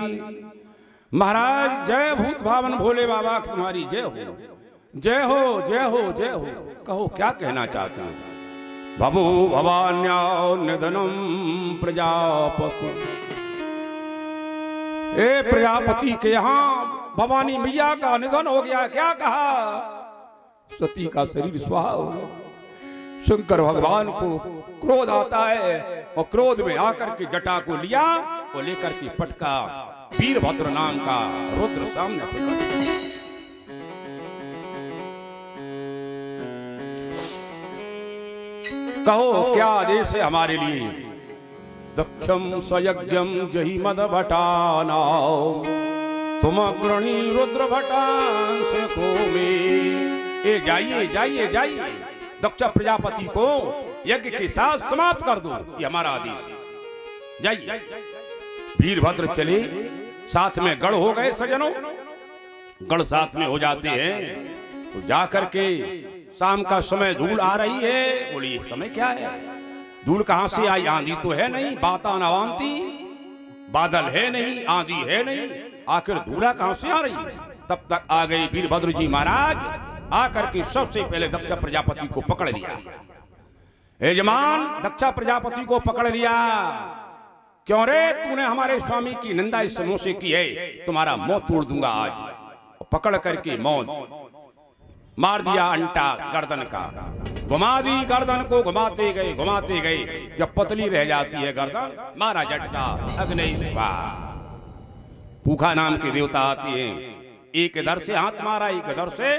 महाराज जय भूत भावन भोले बाबा तुम्हारी जय हो, जय हो जय हो जय हो। कहो क्या कहना चाहते हैं। भवो भवान्या निधनम प्रजापति, ए प्रजापति के यहाँ भवानी मैया का निधन हो गया। क्या कहा? सती का शरीर स्वाहा हो गया। शंकर भगवान को क्रोध आता है और क्रोध में आकर के जटा को लिया और लेकर के पटका। वीरभद्र नाम का रुद्र सामने प्रकट। कहो क्या आदेश है हमारे लिए। दक्षम सयज्ञम जहि मद भटाना, तुम अग्रणी रुद्र भटान से को में। ए जाइए जाइए जाइए, दक्ष प्रजापति को यज्ञ के साथ समाप्त कर दो, ये हमारा आदेश है। जाइए। वीरभद्र चले, साथ में गढ़ हो गए सजनों। गढ़ साथ में हो जाते हैं तो जाकर के शाम का समय धूल आ रही है। बोली ये समय क्या है? धूल कहां से आई? आंधी तो है नहीं, बाता नवांती, बादल है नहीं, आंधी है नहीं, आखिर धूला कहां से आ रही है? तब तक आ गई वीरभद्र जी महाराज। आकर के सबसे पहले दक्ष प्रजापति को पकड़ लिया। यजमान दक्ष प्रजापति को पकड़ लिया। क्यों रे, तूने हमारे स्वामी की निंदा इस मुंह से की है, तुम्हारा मुंह तोड़ दूंगा आज। पकड़ करके मौत मार दिया अंटा गर्दन का, घुमा दी गर्दन को। घुमाते गए जब पतली रह जाती है गर्दन, मारा झटका अग्नि स्वाहा। पूखा नाम के देवता आते हैं, एक इधर से हाथ मारा, एक इधर से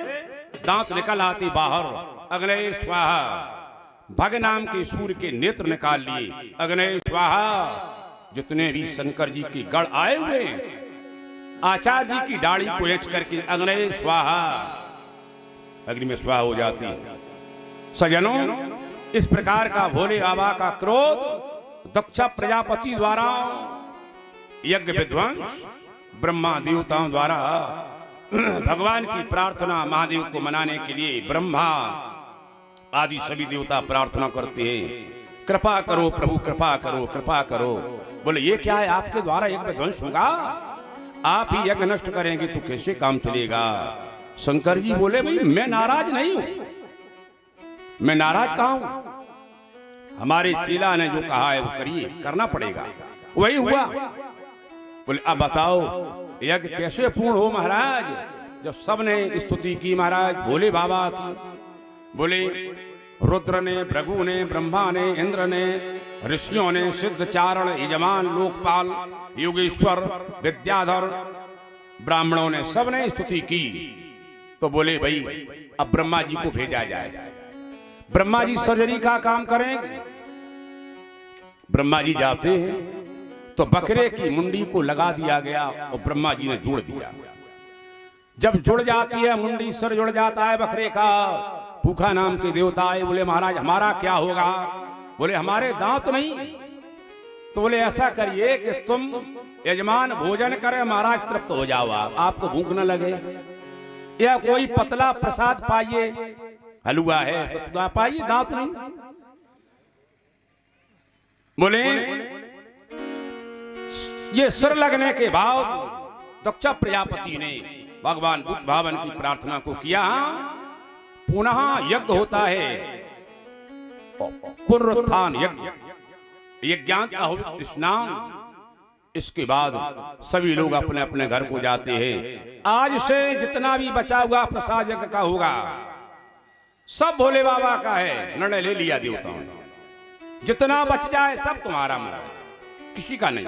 दांत निकल आती बाहर, अग्नि स्वाहा। भग नाम के सूर्य के नेत्र निकाल लिए, अग्नि स्वाहा। जितने भी शंकर जी के गढ़ आए हुए, आचार्य जी की दाढ़ी को एच करके अग्नि स्वाहा, अग्नि में स्वाहा हो जाती है। सजनों, इस प्रकार का भोले बाबा का क्रोध दक्ष प्रजापति द्वारा यज्ञ विध्वंस, ब्रह्मा देवताओं द्वारा भगवान की प्रार्थना, महादेव को मनाने के लिए ब्रह्मा आदि सभी देवता प्रार्थना करते हैं, कृपा करो प्रभु, कृपा करो, कृपा करो। बोले ये क्या है, आपके द्वारा यज्ञ ध्वंस होगा, आप ही यज्ञ नष्ट करेंगे तो कैसे काम चलेगा। शंकर जी बोले भाई मैं नाराज नहीं हूं, मैं नाराज कहां हूं, हमारे चेला ने जो कहा है वो करिए, करना पड़ेगा। वही हुआ। बोले अब बताओ यज्ञ कैसे पूर्ण हो महाराज, जब सबने स्तुति की महाराज भोले बाबा की। बोले रुद्र ने, भृगु ने, ब्रह्मा ने, इंद्र ने, ऋषियों ने, सिद्ध चारण, यजमान, लोकपाल, योगेश्वर, विद्याधर, ब्राह्मणों ने, सबने स्तुति की। तो बोले भाई अब ब्रह्मा जी को भेजा जाए। ब्रह्मा जी सर्जरी का काम करेंगे। ब्रह्मा जी जाते हैं तो बकरे की मुंडी को लगा दिया गया और ब्रह्मा जी ने जोड़ दिया। जब जुड़ जाती है मुंडी, सर जुड़ जाता है बकरे का। पूखा नाम के देवता आए, बोले महाराज हमारा क्या होगा? बोले हमारे दांत नहीं। तो बोले ऐसा करिए कि तुम यजमान भोजन करें, महाराज तृप्त हो जाओ, आपको भूख न लगे, या कोई पतला प्रसाद पाइए, हलवा है सतुआ पाइए, दांत नहीं। बोले ये सिर लगने के बाद दक्ष प्रजापति ने भगवान बुद्ध भावन की प्रार्थना को किया। पुनः यज्ञ होता है, पुनरुत्थान यज्ञ, यज्ञांत स्नान। इसके बाद सभी लोग अपने अपने घर को जाते हैं। आज से जितना भी बचा हुआ प्रसाद यज्ञ का होगा सब भोले बाबा का है। निर्णय ले लिया देवताओं ने, जितना बच जाए सब तुम्हारा मन, किसी का नहीं।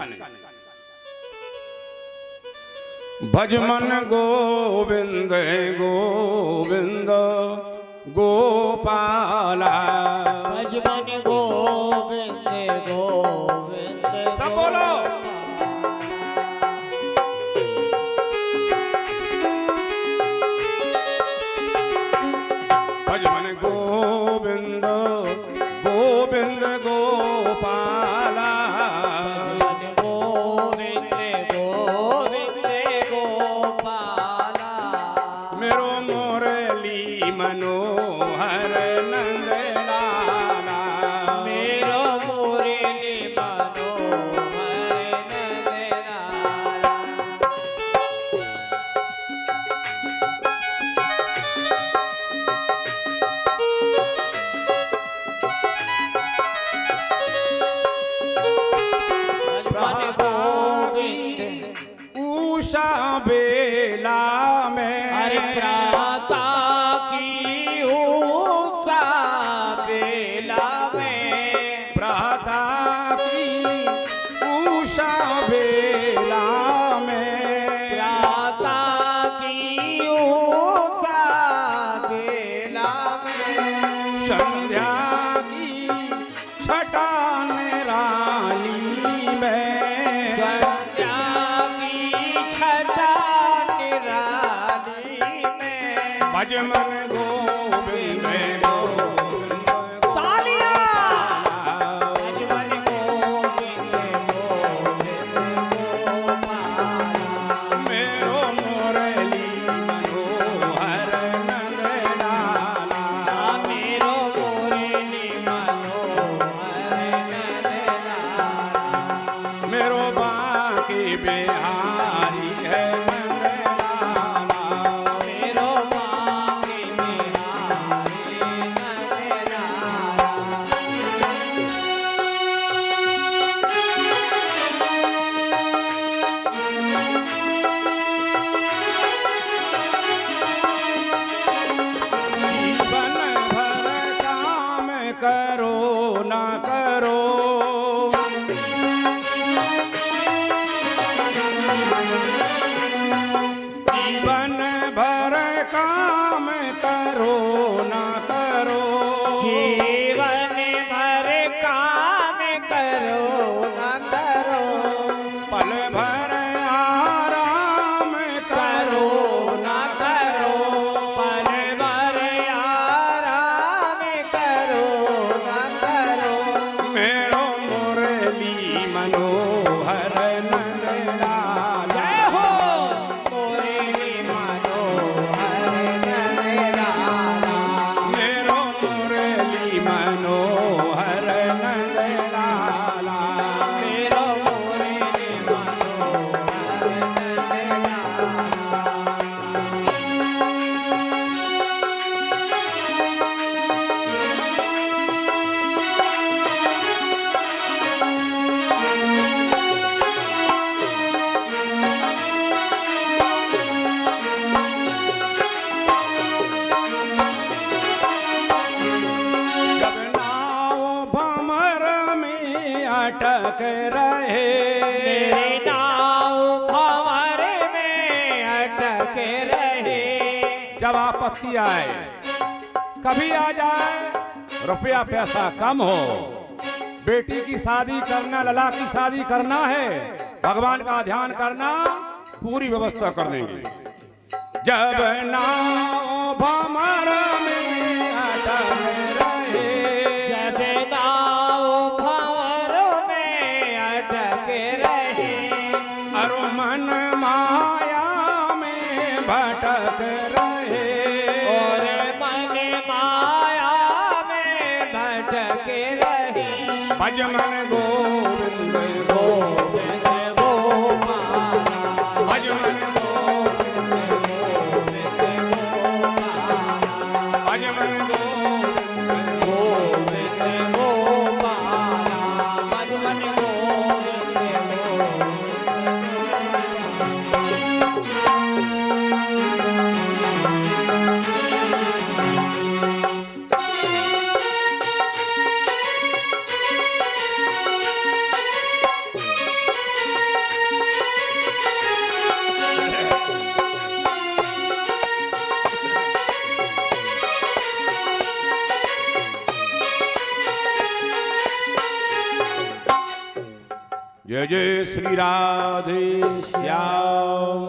भज मन गोविंद गोविंद गोपाला, भज मन गोविंद गोविंद। सब बोलो। भज मन गोविंद गोविंद गोपाला, मनोहर नंद लाला, मेरो मुरली मनोहर नंद लाला। मन गोविंद उषा बेला में, हरि प्राता भज मन गोविंद गोविंद तालिया। भज मन गोविंद गोविंद गोपाला, मेरो मुरली मनोहर नंद लाला, मेरो मुरली मनोहर नंद लाला। मेरो बांके बिहारी है करो ना करो, जीवन भर काम करो ना करो, जीवन भर काम करो ना करो, पल भर आराम करो ना करो, पल भर आराम करो ना करो। मेरो मुरली मनोहर नंद लाला, जय हो मुरली मनोहर नंद लाला, मेरो मुरली मनोहर नंद लाला, मेरो मुरली मनोहर नंद लाला। जब नाव भंवर में अटक रहे, मेरी नाव भंवर में अटक रहे, जब आपत्ति आए, कभी आ जाए रुपया पैसा कम हो, बेटी की शादी करना, लला की शादी करना है, भगवान का ध्यान करना, पूरी व्यवस्था कर देंगे। जब नाव भंवर में अटक रहे, जब नाव भंवर में अटक रहे, अरु मन माया में भटक रहे, और मन माया में भटक रहे। भज मन गोविंद गोविंद गोपाला, भज मन जय जय श्री राधे श्याम।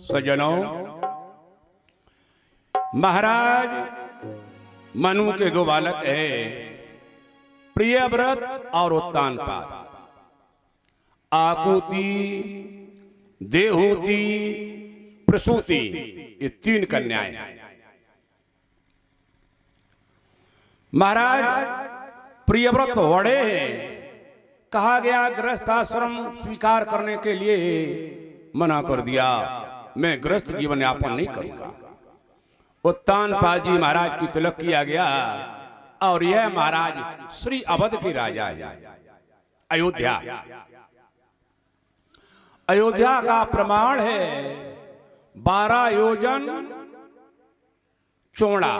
सज्जनों, महाराज मनु के दो बालक है, प्रियव्रत और उत्तानपाद। आकुति, देहूति, प्रसूति, ये तीन कन्याएं हैं। महाराज प्रियव्रत वड़े हैं, कहा गया गृहस्थ आश्रम स्वीकार करने के लिए मना कर दिया, मैं गृहस्थ जीवन यापन नहीं करूंगा। उत्तानपाद जी महाराज की तिलक किया गया और यह महाराज श्री अवध के राजा है। अयोध्या, अयोध्या का प्रमाण है 12 योजन चौड़ा।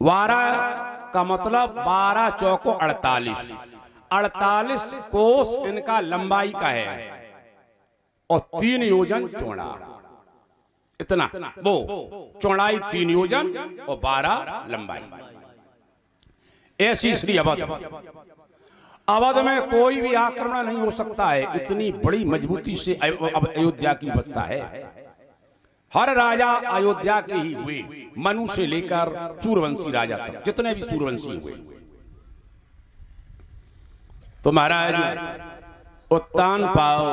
12 का मतलब 12 चौको 48 कोस इनका लंबाई का है और 3 योजन चौड़ा। इतना वो चौड़ाई 3 योजन और 12 लंबाई। ऐसी श्री अवध, अवध में कोई भी आक्रमण नहीं हो सकता है, इतनी बड़ी मजबूती से अयोध्या की व्यवस्था है। हर राजा अयोध्या के ही हुए, मनु से लेकर सूर्यवंशी राजा तक, जितने भी सूर्यवंशी हुए। तो महाराज उत्तानपाद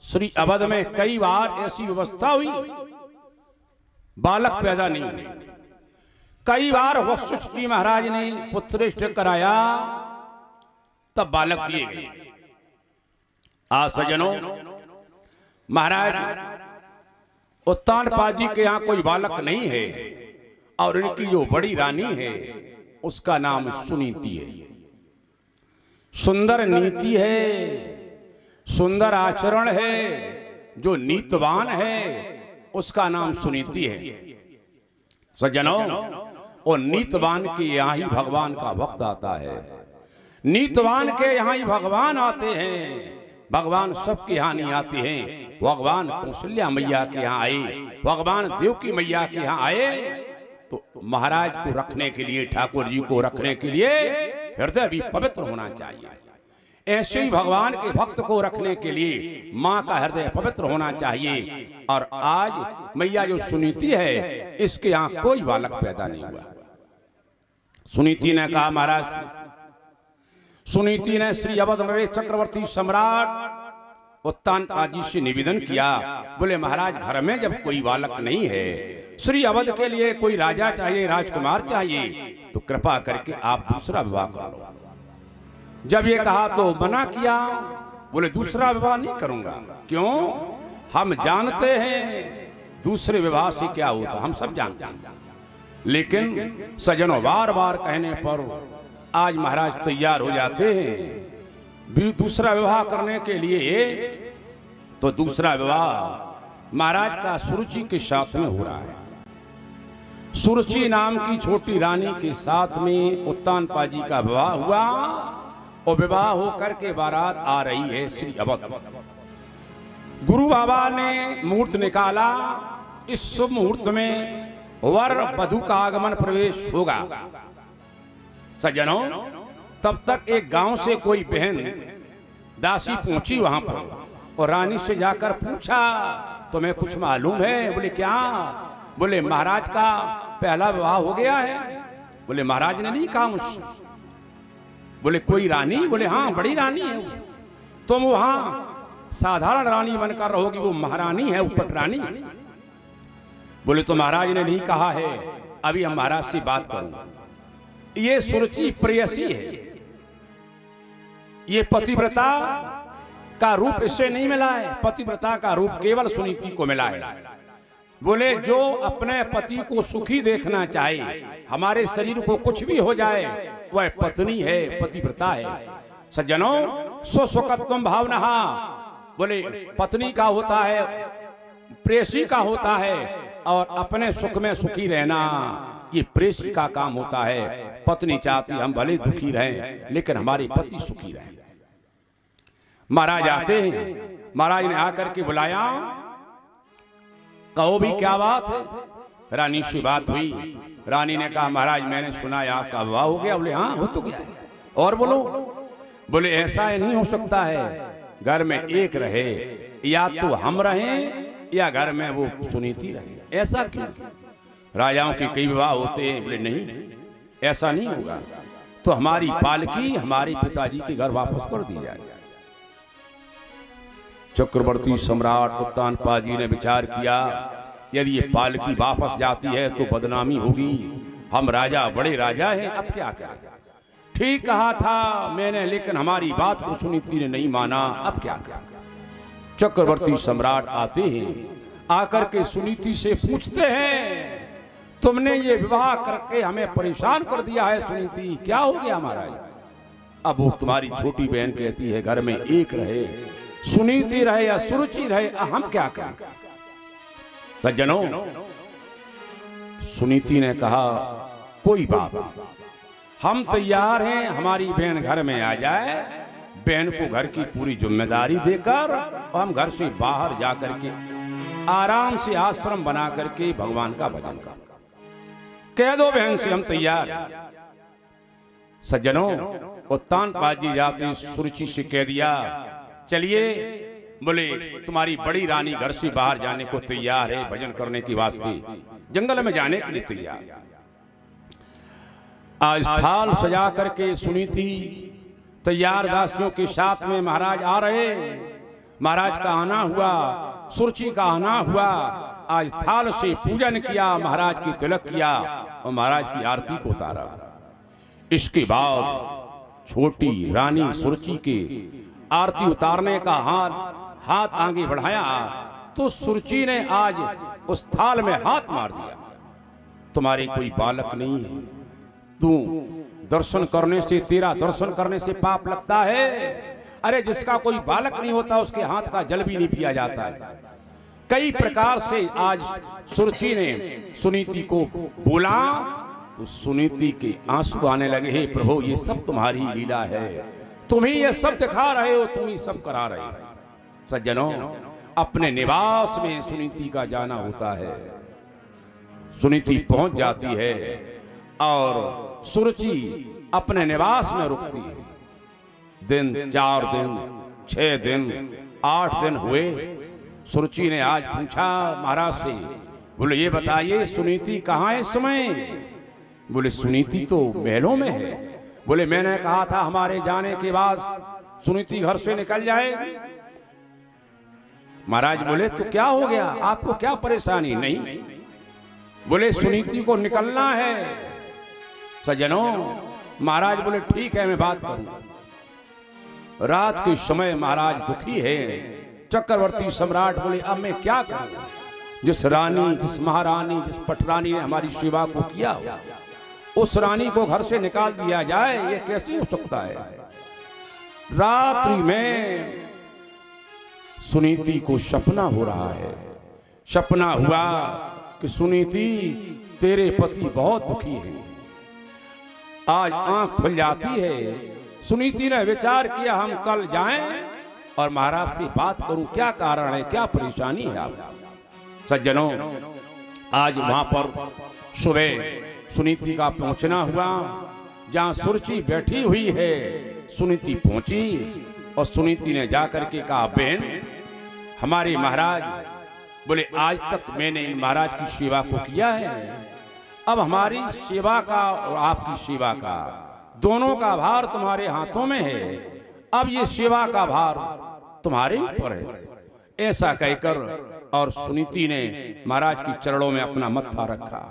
श्री अवध में कई बार ऐसी व्यवस्था हुई, बालक पैदा नहीं हुए। कई बार वशिष्ठ जी महाराज ने पुत्रेष्ठ कराया, तब बालक दिए गए। आज सज्जनों, महाराज उत्तानपाद जी के यहाँ कोई बालक नहीं है और इनकी जो बड़ी रानी है उसका नाम सुनीति है। सुंदर नीति है, सुंदर आचरण है, जो नीतवान है उसका नाम सुनीति है। सज्जनों, और नीतवान के यहाँ ही भगवान का भक्त आता है। नीतवान के यहाँ ही भगवान आते हैं। भगवान सबके यहाँ नहीं आते हैं। भगवान कौशल्या मैया के यहाँ आए, भगवान देवकी मैया के यहाँ आए तो महाराज को रखने के लिए, ठाकुर जी को रखने के लिए हृदय भी पवित्र होना चाहिए। ऐसे ही भगवान के भक्त को रखने के लिए माँ का हृदय पवित्र होना चाहिए। और आज मैया जो सुनीति है, इसके यहाँ कोई बालक पैदा नहीं हुआ। सुनीति ने कहा, महाराज सुनीति ने श्री अवध नरेश चक्रवर्ती सम्राट उत्तानपाद जी से निवेदन किया, बोले महाराज घर में जब कोई बालक नहीं है, श्री अवध के लिए कोई राजा चाहिए, राजकुमार चाहिए, तो कृपा करके आप दूसरा विवाह कर लो। जब ये कहा तो मना किया, बोले दूसरा विवाह नहीं करूंगा। क्यों? हम जानते हैं दूसरे विवाह से क्या होता, हम सब जानते हैं। लेकिन सज्जनों, बार बार कहने पर आज महाराज तैयार हो जाते हैं दूसरा विवाह करने के लिए। तो दूसरा विवाह महाराज का सुरुचि के साथ में हो रहा है। सुरुचि नाम की छोटी रानी के साथ में उत्तानपाद जी का विवाह हुआ और विवाह होकर के बारात आ रही है श्री अवध। गुरु बाबा ने मुहूर्त निकाला, इस शुभ मुहूर्त में वर वधु का आगमन प्रवेश होगा। सज्जनों, तब तक एक गांव से कोई बहन दासी पहुंची वहां पर और रानी से जाकर पूछा, तुम्हें कुछ मालूम है? बोले क्या? बोले महाराज का पहला विवाह हो गया है। बोले महाराज ने नहीं कहा मुझसे। बोले कोई रानी? बोले हाँ, बड़ी रानी है वो। तुम वहां साधारण रानी बनकर रहोगी, वो महारानी है, उपट रानी। बोले तो महाराज ने नहीं कहा है, अभी हम महाराज से बात करूंगा। ये सुरुचि प्रेयसी है, ये पतिव्रता का रूप इससे नहीं मिला है। पतिव्रता का रूप केवल सुनीति को मिला है। बोले जो अपने पति को सुखी देखना चाहे, हमारे शरीर को कुछ भी हो जाए, वह पत्नी है, पतिव्रता है। सज्जनों, स्वसुखत्वम भावना, बोले पत्नी का होता है, प्रेयसी का होता है, और अपने सुख में सुखी रहना ये प्रेयसी का काम होता है। पत्नी चाहती हम भले दुखी रहें, लेकिन हमारे पति सुखी रहें। महाराज आते हैं, महाराज ने आकर के बुलाया, कहो भी क्या बात है? रानी से बात हुई। रानी ने कहा महाराज मैंने सुना है आपका विवाह हो गया। बोले हाँ हो तो गया है। और बोलो। बोले ऐसा ही नहीं हो सकता है, घर में एक रहे, या तो हम रहें या घर में वो सुनीति रहे। ऐसा क्यों? राजाओं के कई विवाह होते हैं। बोले नहीं, ऐसा नहीं होगा, तो हमारी पालकी हमारे पिताजी के घर वापस कर दी जाए। चक्रवर्ती सम्राट उत्तानपाद जी ने विचार किया, यदि ये पालकी वापस जाती है तो बदनामी होगी, हम राजा बड़े राजा हैं, अब क्या करें। ठीक कहा था मैंने, लेकिन हमारी बात को सुनीति ने नहीं माना, अब क्या करें। चक्रवर्ती सम्राट आते हैं, आकर के सुनीति से पूछते हैं, तुमने ये विवाह करके हमें परेशान कर दिया है सुनीति, क्या हो गया महाराज। अब वो तुम्हारी छोटी बहन कहती है, घर में एक रहे, सुनीति रहे या सुरुचि रहे, हम क्या करें। सज्जनों, सुनीति ने कहा कोई बात नहीं, हम तैयार हैं, हमारी बहन घर में आ जाए, बहन को घर की पूरी जिम्मेदारी देकर और हम घर से बाहर जाकर के आराम से आश्रम बना करके भगवान का भजन कर। कह दो बहन से हम तैयार। सज्जनों, उत्तानपाद जी जाते सुरुचि से कह दिया, चलिए। बोले तुम्हारी बड़ी रानी घर से बाहर जाने को तैयार है, भजन करने की वास्ते जंगल में जाने के लिए तैयार। आज थाल सजा करके सुनीति तैयार दासियों के साथ में महाराज आ रहे। महाराज का आना हुआ, सुरुचि का आना हुआ। आज थाल से पूजन किया, महाराज की तिलक किया और महाराज की आरती को उतारा। इसके बाद छोटी रानी सुरुचि के आरती उतारने का हाथ आगे बढ़ाया तो सुरुचि ने आज उस थाल में हाथ मार दिया। तुम्हारे कोई बालक नहीं है, तू दर्शन करने से, तेरा दर्शन करने से पाप लगता है। अरे जिसका कोई बालक नहीं होता उसके हाथ का जल भी नहीं पिया जाता है। कई प्रकार से आज सुरुचि ने सुनीति को बोला तो सुनीति के आंसू आने लगे। हे प्रभु, ये सब तुम्हारी लीला है, तुम ही ये सब दिखा रहे हो, तुम ही सब करा रहे हो। सज्जनों, अपने निवास में सुनीति का जाना होता है। सुनीति पहुंच जाती है और सुरुचि अपने निवास में रुकती है। दिन 4 दिन 6 दिन 8 दिन हुए। सुरुचि ने आज पूछा महाराज से, बोले ये बताइए सुनीति कहाँ है इस समय। बोले सुनीति तो महलों में है। बोले मैंने कहा था हमारे जाने के बाद सुनीति घर से निकल जाएगी। महाराज बोले तो क्या हो गया, आपको क्या परेशानी। नहीं, बोले सुनीति को निकलना है। सज्जनों, महाराज बोले ठीक है, मैं बात करूंगा। रात के समय महाराज दुखी है। चक्रवर्ती सम्राट बोले अब मैं क्या करूं। जिस रानी, जिस महारानी, जिस पटरानी ने हमारी सेवा को किया, उस रानी को घर से निकाल दिया जाए, ये कैसे हो सकता है। रात्रि में सुनीति को सपना हो रहा है। सपना हुआ कि सुनीति तेरे पति बहुत दुखी हैं। आज आंख खुल जाती है। सुनीति ने विचार किया हम कल जाएं और महाराज से बात करूं, क्या कारण है, क्या परेशानी है आप। सज्जनों, आज वहां पर सुबह सुनीति का पहुंचना हुआ। जहां सुरुचि बैठी हुई है, सुनीति पहुंची और सुनीति ने जाकर के कहा बहन, हमारे महाराज बोले आज तक मैंने इन महाराज की सेवा को किया है, अब हमारी सेवा का और आपकी सेवा का दोनों का भार तुम्हारे हाथों में है। अब ये सेवा का भार तुम्हारे ऊपर है। ऐसा कहकर और सुनीति ने महाराज की चरणों में अपना मत्था रखा,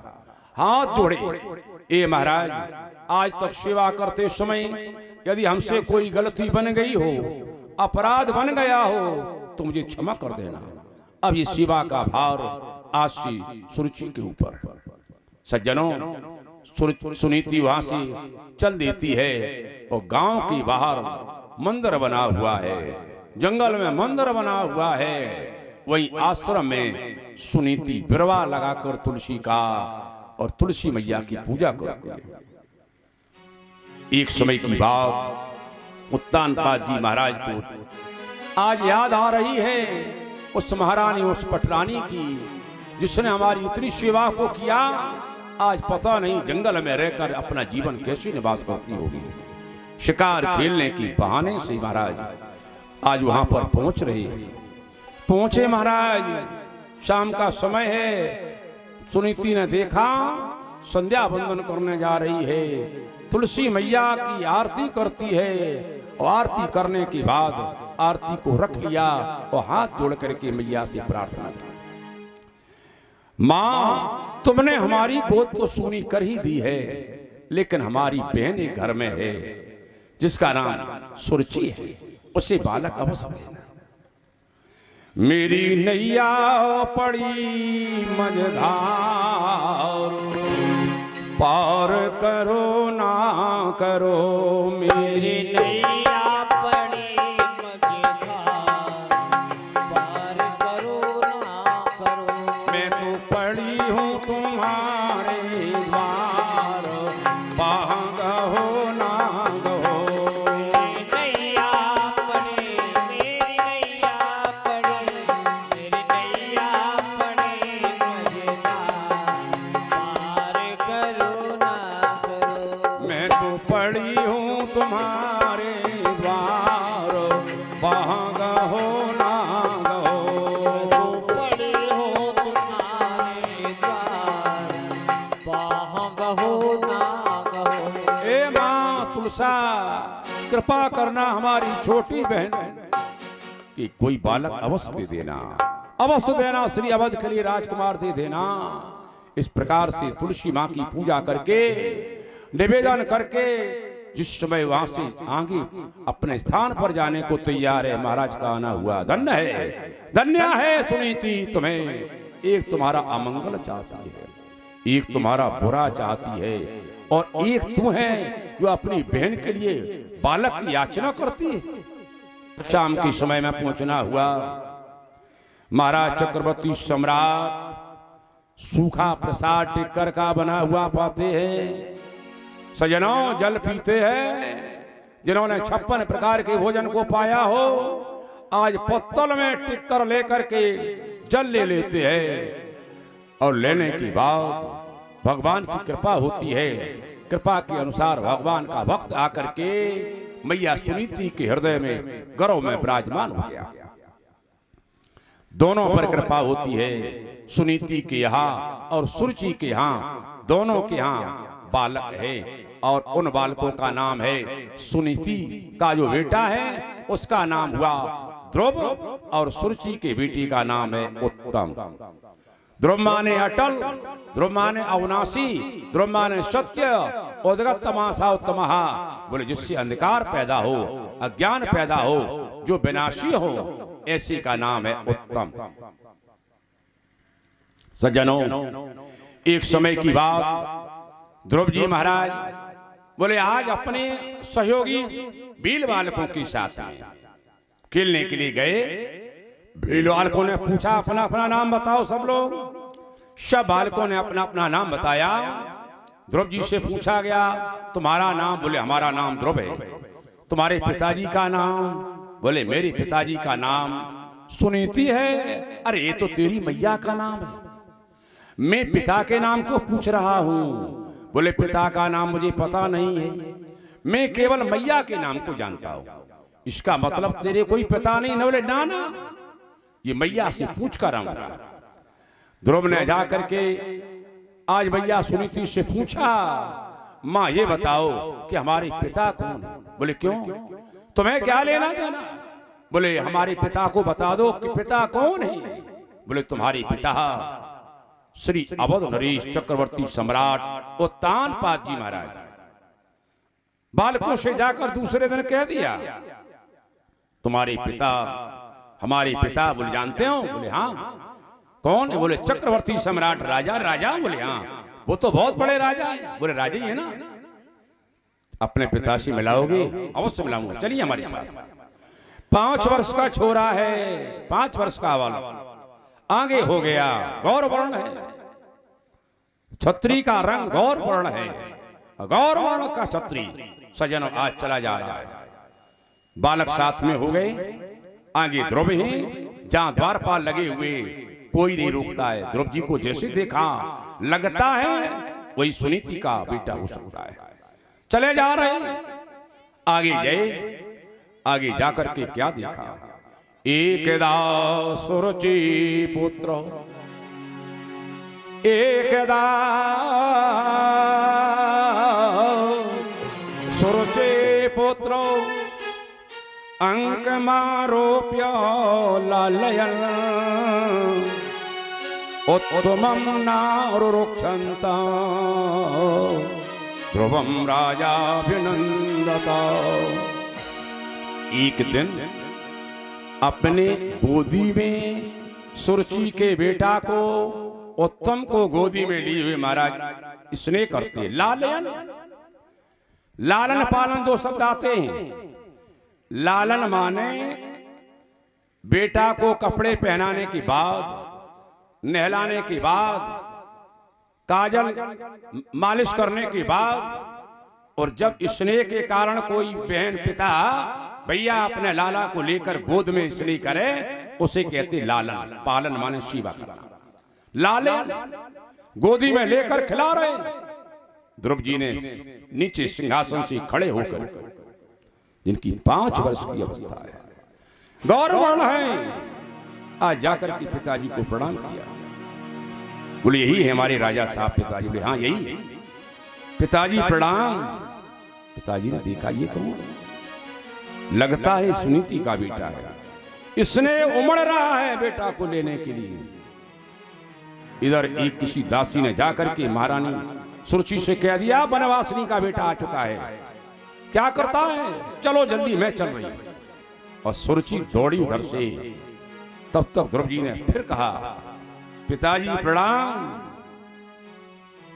हाथ जोड़े। ए महाराज, आज तक सेवा करते समय यदि हमसे कोई गलती बन गई हो, अपराध बन गया हो, तो मुझे क्षमा कर देना। अब ये सेवा का भार आज से सुरुचि के ऊपर। सज्जनों, सुनीति वहां से चल देती है और गांव के बाहर मंदिर बना हुआ है, जंगल में मंदिर बना हुआ है। वही आश्रम में सुनीति बिरवा लगाकर तुलसी का और तुलसी मैया की पूजा करती है। एक समय की बात उत्तानपाद जी महाराज को आज याद आ रही है, उस महारानी, उस पटरानी की जिसने हमारी इतनी सेवा को किया। आज पता नहीं जंगल में रहकर अपना जीवन कैसे निवास करती होगी। शिकार खेलने की बहाने से महाराज आज वहां पर पहुंच रहे पहुंचे महाराज। शाम का समय है। सुनीति ने देखा संध्या वंदन करने जा रही है, तुलसी मैया की आरती करती है और आरती करने के बाद आरती को रख लिया और हाथ जोड़ करके मैया से प्रार्थना की, मां तुमने हमारी गोद तो सूनी कर ही दी है, लेकिन हमारी बहन एक घर में है जिसका नाम सुरुचि है, उसे बालक अवश्य देना। मेरी नैया पड़ी मझधार, पार करो ना करो मेरी नैया पड़ी मझधार, पार करो ना करो। मैं तो पड़ी हूँ तुम्हारे द्वार, पांग हो ना गो। मेरी नैया पड़ी, मेरी नैया पड़ी, मेरी नैया पड़ी मझधार, पार करो ना करो। मैं तो पड़ी हूँ तुम्हारे द्वार, पांग हो ना गो। पड़ी हो तुम्हारे द्वार, पाहंग हो ना कहो। ए माँ तुलसा कृपा करना हमारी छोटी बहन कि कोई बालक अवश्य दे देना, अवश्य देना, श्री अवध के लिए राजकुमार दे देना। इस प्रकार से तुलसी माँ की पूजा करके निवेदन करके जिस समय वहां से आगे अपने स्थान पर जाने को तैयार है, महाराज का आना हुआ। धन्य है, धन्य है सुनीति, तुम्हें एक तुम्हारा अमंगल चाहती है, एक तुम्हारा बुरा चाहती है, और एक तू है जो अपनी बहन के लिए बालक की याचना करती है। शाम के समय में पहुंचना हुआ। महाराज चक्रवर्ती सम्राट सूखा प्रसाद टिक्कर का बना हुआ पाते हैं। सजनों जल पीते हैं। जिन्होंने 56 प्रकार के भोजन को पाया हो, आज पत्तल में टिक्कर लेकर के जल ले लेते हैं, और लेने के बाद भगवान की कृपा होती है। कृपा के अनुसार भगवान का भक्त आकर के मैया सुनीति के हृदय में गर्व में विराजमान हो गया। दोनों पर कृपा होती है। सुनीति के यहाँ और सुरुचि के यहाँ, दोनों के यहाँ बालक है, और उन बालकों का नाम है, सुनीति का जो बेटा है उसका नाम हुआ ध्रुव, और सुरुचि के बेटी का नाम है उत्तम। ध्रुव माने अटल, ध्रुव माने अविनाशी, ध्रुव माने सत्य, उद्गत तमासा उत्तमहा, बोले जिससे अंधकार पैदा हो, अज्ञान पैदा हो, जो विनाशी हो, ऐसी का नाम है उत्तम। सज्जनों एक समय की बात, ध्रुव जी महाराज बोले आज अपने सहयोगी भील बालकों के साथ में खेलने के लिए गए। भील बालकों ने पूछा अपना अपना नाम बताओ। सब लोग, सब बालकों ने अपना अपना नाम बताया। ध्रुव जी से पूछा गया तुम्हारा नाम? बोले हमारा नाम ध्रुव है। तुम्हारे पिताजी का नाम? बोले मेरे पिताजी का नाम सुनीति है। अरे ये तो तेरी मैया का नाम है। मैं पिता के नाम को पूछ रहा हूँ। बोले पिता का नाम मुझे पता नहीं है, मैं केवल मैया के नाम को जानता हूँ। इसका मतलब तेरे कोई पिता नहीं? बोले ना ना, ये मैया से पूछ कर आऊंगा। ध्रुव ने जाकर के आज मैया सुनीति से पूछा, माँ ये बताओ कि हमारे पिता कौन है? बोले क्यों, तुम्हें क्या लेना देना? बोले हमारे पिता को बता दो कि पिता कौन है। बोले तुम्हारे पिता श्री अवध नरेश चक्रवर्ती सम्राट उत्तानपाद जी महाराज। बालकों से जाकर दूसरे दिन कह दिया तुम्हारे पिता, हमारे पिता। बोले जानते हो? बोले हाँ। कौन है? बोले चक्रवर्ती सम्राट राजा। राजा? बोले हाँ। वो तो बहुत बड़े राजा है। बोले राजा ही है ना। अपने पिता से मिलाओगे? अवश्य मिलाऊंगा, चलिए हमारे साथ। 5 वर्ष का छोरा है, 5 वर्ष का वाला आगे हो गया, गौर वर्ण है, छत्री का रंग गौर वर्ण है, गौर वर्ण का छत्री। सजनों आज चला जा रहा है। बालक साथ में हो गए। आगे ध्रुव ही, जहां द्वारपाल लगे हुए कोई नहीं रोकता है। ध्रुव जी को जैसे देखा लगता है वही सुनीति का बेटा हो सकता है। चले जा रहे। आगे गए, आगे जाकर के क्या देखा, एकदा सुरुचि पुत्र, एकदा सुरुचि पुत्र अंक मारोप्य लालयन उत्तमं नारुरुक्षन्ता ध्रुवं राजाभिनंदता। एक दिन अपने गोदी में सुरुचि के बेटा को, उत्तम को गोदी में लिए हुए महाराज स्नेह करते। लालयन, लालन पालन दो शब्द आते हैं। लालन माने बेटा को कपड़े पहनाने के बाद, नहलाने के बाद, काजल मालिश करने के बाद, और जब स्नेह के कारण कोई बहन पिता भैया अपने लाला को लेकर गोद में स्नेह करे, उसे कहते लालन। पालन माने सेवा करना। लालन गोदी में लेकर खिला रहे। ध्रुव जी ने नीचे सिंहासन से खड़े होकर, जिनकी 5 वर्ष की अवस्था है, गौरवर्ण है, आज जाकर के पिताजी को प्रणाम किया। बोले यही है हमारे राजा साहब। पिताजी बोले हाँ यही है। पिताजी प्रणाम। पिताजी ने देखा ये कौन, लगता है सुनीति का बेटा है, इसने उमड़ रहा है बेटा को लेने के लिए। इधर एक किसी दासी ने जाकर के महारानी सुरुचि से कह दिया बनवासिनी का बेटा आ चुका है, क्या करता है, चलो जल्दी मैं चल रही। और सुरुचि दौड़ी उधर से। तब तक ध्रुव जी ने फिर कहा पिताजी प्रणाम।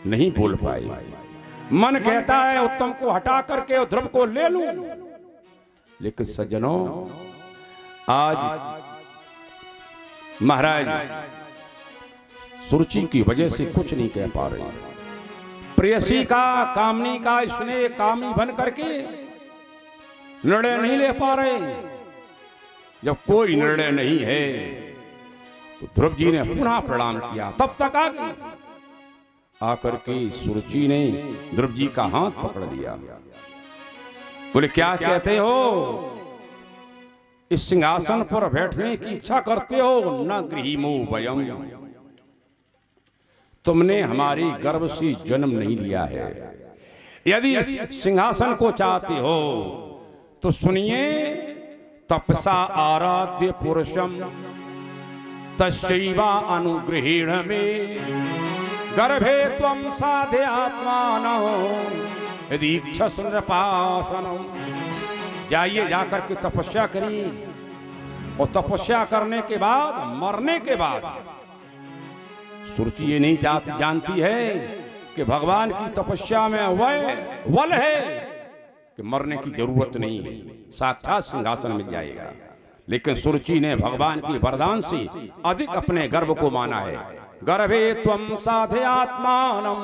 नहीं बोल पाए। मन कहता है उत्तम को हटा करके और ध्रुव को ले लूं, लेकिन सज्जनों आज महाराज सुरुचि की वजह से कुछ नहीं कह पा रहे। प्रेयसी का, कामनी का स्नेह कामी बन करके निर्णय नहीं ले पा रहे। जब कोई निर्णय नहीं है तो ध्रुव जी ने पुनः प्रणाम किया। तब तक आ गई। आकर के सुरुचि ने ध्रुव जी का हाथ पकड़ लिया। बोले क्या कहते हो, इस सिंहासन पर बैठने की इच्छा करते हो? न गृहीमो वयम, तुमने हमारे गर्भ से जन्म नहीं लिया है। यदि इस सिंहासन को चाहते हो तो सुनिए, तपसा आराध्य पुरुषम तस्यैवा अनुग्रहेण में गर्भे त्वं साधे आत्मानो यदि इच्छस नृपासनम। जाइए, जाकर के तपस्या करिए, और तपस्या करने के बाद, मरने के बाद, सुरुचि ये नहीं जानती है कि भगवान की तपस्या में वह बल है कि मरने की जरूरत नहीं है, साक्षात सिंहासन मिल जाएगा। लेकिन सुरुचि ने भगवान की वरदान से अधिक अपने गर्भ को माना है। गर्भे त्वं साधे आत्मानम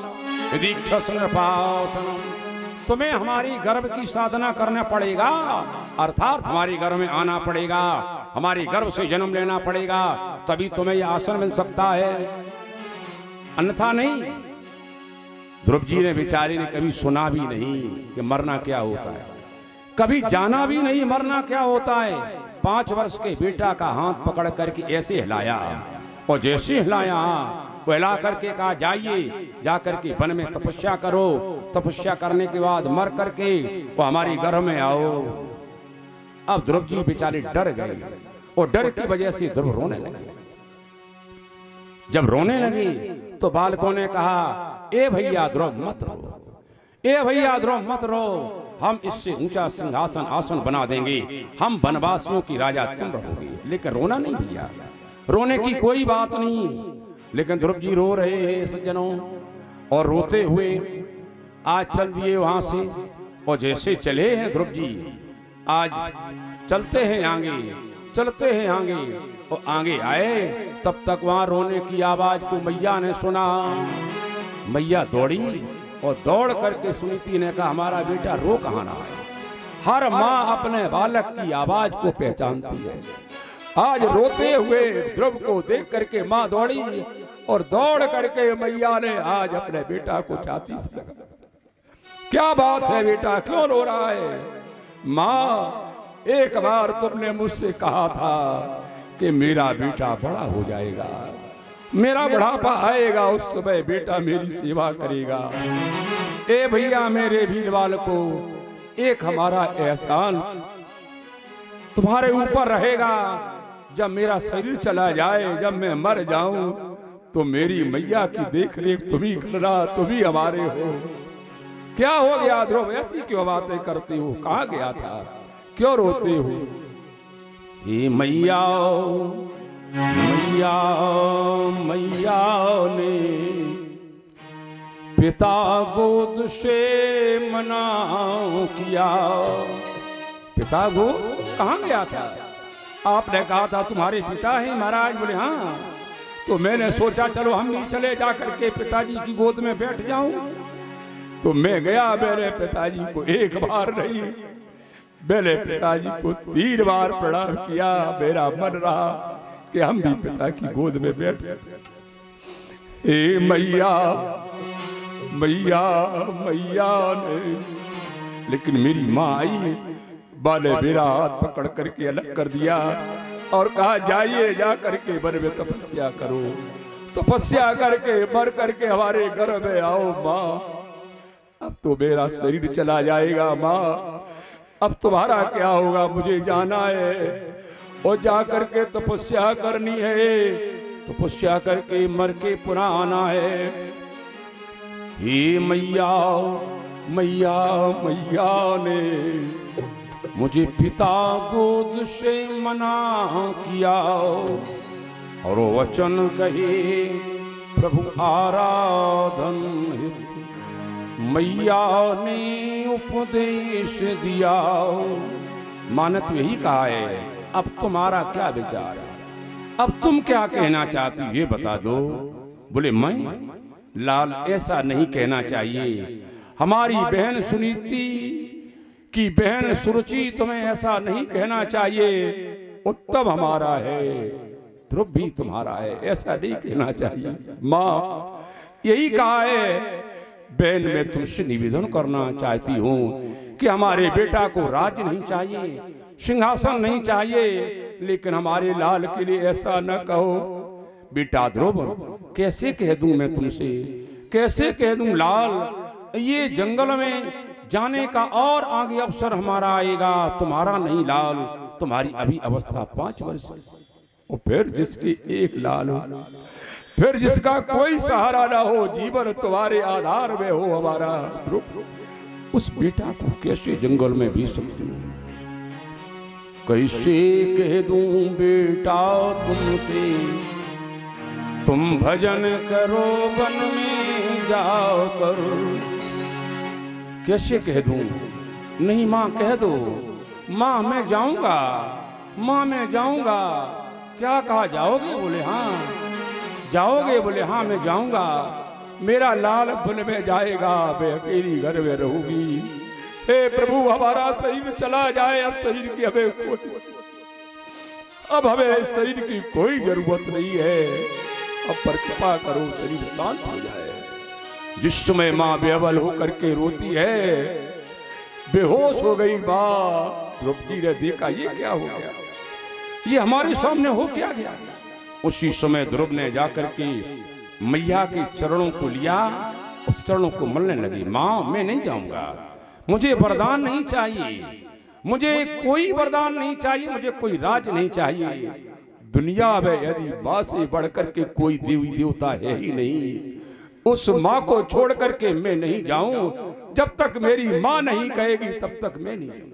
यदि इच्छस नृपासनम, तुम्हें हमारी गर्भ की साधना करना पड़ेगा, अर्थात हमारी गर्भ में आना पड़ेगा, हमारी गर्भ से जन्म लेना पड़ेगा, तभी तुम्हें यह आसन मिल सकता है, अन्यथा नहीं। ध्रुव जी ने बेचारे ने कभी सुना भी नहीं कि मरना क्या होता है, कभी जाना भी नहीं मरना क्या होता है। 5 वर्ष के बेटा का हाथ पकड़ करके ऐसे हिलाया, और जैसे हिलाया वो हिला करके कहा जाइए, जाकर के वन में तपस्या करो, तपस्या करने के बाद मर करके वो हमारी गर्भ में आओ। अब ध्रुव जी बेचारे डर गए, और डर की वजह से ध्रुव रोने लगे। जब रोने लगे तो बालकों ने कहा ए भैया ध्रुव मत रो, ए भैया ध्रुव मत रो, हम इससे ऊंचा सिंहासन आसन बना देंगे, हम वनवासियों की राजा तुम रहोगे। लेकिन रोना नहीं भैया, रोने की कोई बात नहीं। लेकिन ध्रुव जी रो रहे हैं सज्जनों, और रोते हुए आज चल दिए वहां से। और जैसे चले हैं ध्रुव जी, आज चलते हैं आगे, चलते हैं आगे, और आगे आए तब तक वहां रोने की आवाज को मैया ने सुना। मैया दौड़ी, और दौड़ करके सुनीति ने कहा हमारा बेटा रो कहाँ रहा है। हर माँ अपने बालक की आवाज को पहचानती है। आज रोते हुए ध्रुव को देख करके माँ दौड़ी, और दौड़ करके मैया ने आज अपने बेटा को छाती से लगा। क्या बात है बेटा, क्यों रो रहा है? माँ एक बार तुमने मुझसे कहा था कि मेरा बेटा बड़ा हो जाएगा, मेरा बुढ़ापा आएगा, उस समय बेटा मेरी सेवा करेगा। ए भैया मेरे वीरवाल को, एक हमारा एहसान तुम्हारे ऊपर रहेगा। जब मेरा शरीर चला जाए, जब मैं मर जाऊं, तो मेरी मैया की देख रेख तुम ही करना, तुम ही हमारे हो। क्या हो गया ध्रुव, ऐसी क्यों बातें करती हो? कहाँ गया था, क्यों रोते हो? हे मैया मैया मैया ने पिता गोद से मना किया। पिता गोद कहाँ गया था? आपने कहा था तुम्हारे पिता हैं महाराज। बोले हाँ। तो मैंने सोचा चलो हम भी चले जा करके पिताजी की गोद में बैठ जाऊं। तो मैं गया, मेरे पिताजी को एक बार नहीं, मेरे पिताजी को 3 बार प्रणाम किया। मेरा मन रहा कि हम भी पिता की गोद में बैठे। हे मैया मैया मैया ने, लेकिन मेरी माँ आई, बाले मेरा हाथ पकड़ करके अलग कर दिया और कहा जाइए, जा करके वन में तपस्या करो, तपस्या करके मर करके हमारे घर में आओ। माँ अब तो मेरा शरीर चला जाएगा, माँ अब तुम्हारा क्या होगा? मुझे जाना है और जा करके तपस्या करनी है, तपस्या करके मर के पुनः आना है। हे मैया मैया मैया ने मुझे पिता गोद से मना किया और वचन कहे प्रभु आराधन हित मैया ने उपदेश दिया। माने तो यही कहा है, अब तुम्हारा क्या विचार है, अब तुम क्या कहना चाहती हो ये बता दो। बोले मैं लाल ऐसा नहीं कहना चाहिए, हमारी बहन सुनीति की बहन सुरुचि तुम्हें ऐसा नहीं कहना चाहिए। उत्तम हमारा है, ध्रुव भी तुम्हारा है, ऐसा नहीं कहना चाहिए। माँ यही कहा है। बहन मैं तुमसे निवेदन करना चाहती हूँ कि हमारे बेटा को राज्य नहीं चाहिए, सिंहासन नहीं चाहिए, लेकिन हमारे लाल के लिए ऐसा न कहो। बेटा ध्रुव कैसे कह दूं मैं तुमसे, कैसे कह दूं लाल, ये जंगल में जाने का और आगे अवसर हमारा आएगा, तुम्हारा नहीं लाल। तुम्हारी अभी अवस्था 5 वर्ष, और फिर जिसकी एक लाल हो, फिर जिसका कोई सहारा ना हो, जीवन तुम्हारे आधार में हो हमारा ध्रुव, उस बेटा को कैसे जंगल में भी सकती हूँ? कैसे कह दूं बेटा तुमसे, तुम भजन करो वन में जाओ करो। कैसे कह दूं? नहीं माँ कह दो, माँ मैं जाऊंगा, माँ मैं जाऊंगा। क्या कहा जाओगे? बोले हाँ जाओगे। बोले हाँ मैं जाऊंगा, मेरा लाल वन में जाएगा, मैं अकेली घर में रहूंगी। हे प्रभु हमारा शरीर चला जाए, अब शरीर की हमें अब हमें शरीर की कोई जरूरत नहीं है, अब पर कृपा करो शरीर शांत हो जाए। जिस समय माँ बेबल होकर के रोती है, बेहोश हो गई माँ, द्रौपदी ने देखा ये क्या हो गया, ये हमारे सामने हो क्या गया। उसी समय ध्रुव ने जाकर के मैया के चरणों को लिया, उस चरणों को मलने लगी। माँ मैं नहीं जाऊंगा, मुझे वरदान नहीं चाहिए, मुझे कोई वरदान नहीं चाहिए, मुझे कोई राज नहीं चाहिए। दुनिया में यदि माँ से बढ़कर के कोई देवी देवता है ही नहीं, उस माँ को छोड़ करके मैं नहीं जाऊं। जब तक मेरी माँ नहीं कहेगी तब तक मैं नहीं जाऊं।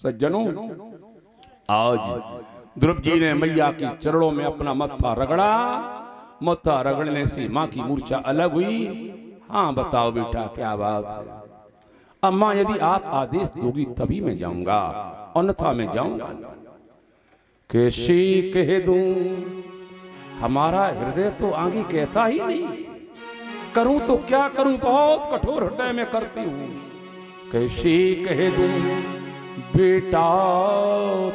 सज्जनों आज ध्रुव जी ने मैया के चरणों में अपना मत्था रगड़ा, मत्था रगड़ने से माँ की मूर्छा अलग हुई। हाँ बताओ बेटा क्या बात है? अम्मा यदि आप आदेश दोगी तभी मैं जाऊंगा, अन्यथा मैं जाऊंगा। कैसे कह दूं, हमारा हृदय तो आगे कहता ही नहीं, करूं तो क्या करूं, बहुत कठोर हृदय में करती हूं। कैसे कह दूं बेटा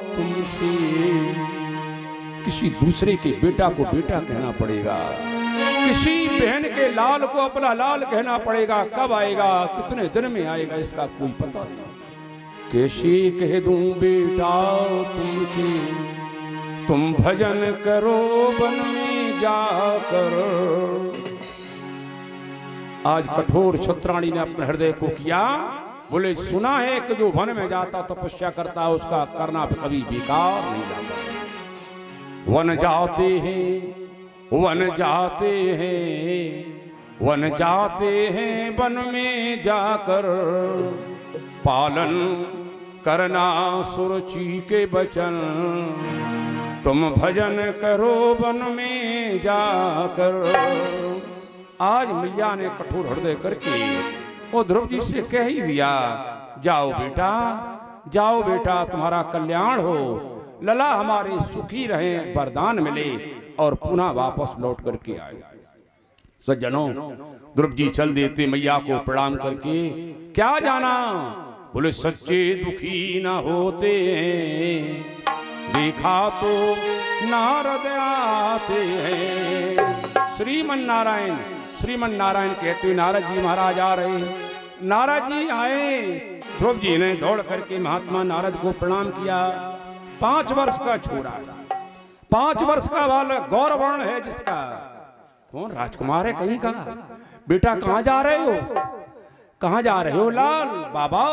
तुमसे, किसी दूसरे के बेटा को बेटा कहना पड़ेगा, किसी बहन के लाल को अपना लाल कहना पड़ेगा। कब आएगा, कितने दिन में आएगा, इसका कोई पता नहीं। कैसी कह दूं बेटा तुमकी, तुम भजन करो वन में जाकर। आज कठोर क्षत्राणी ने अपने हृदय को किया, बोले सुना है कि जो वन में जाता तपस्या करता है उसका करना कभी बेकार नहीं जाता। वन जाते हैं, वन जाते हैं, वन जाते हैं वन में जाकर, पालन करना सुरचि के वचन, तुम भजन करो वन में जाकर। आज मैया ने कठोर हृदय करके वो ध्रुव जी से कह ही दिया, जाओ बेटा, जाओ बेटा, तुम्हारा कल्याण हो, लला हमारे सुखी रहे, वरदान मिले और पुनः वापस लौट करके आए। सज्जनों, ध्रुव जी चल देते मैया को प्रणाम करके। क्या जाना, बोले सच्चे दुखी न होते हैं, देखा तो नारद आते हैं। श्रीमन नारायण, श्रीमन नारायण कहते नारद जी महाराज आ रहे। नारद जी आए, ध्रुव जी ने दौड़ करके महात्मा नारद को प्रणाम किया। 5 वर्ष का छोरा, 5 वर्ष का बालक, गौरवर्ण है जिसका, कौन राजकुमार है कहीं का। बेटा कहाँ जा रहे हो, कहाँ जा रहे हो लाल बाबा।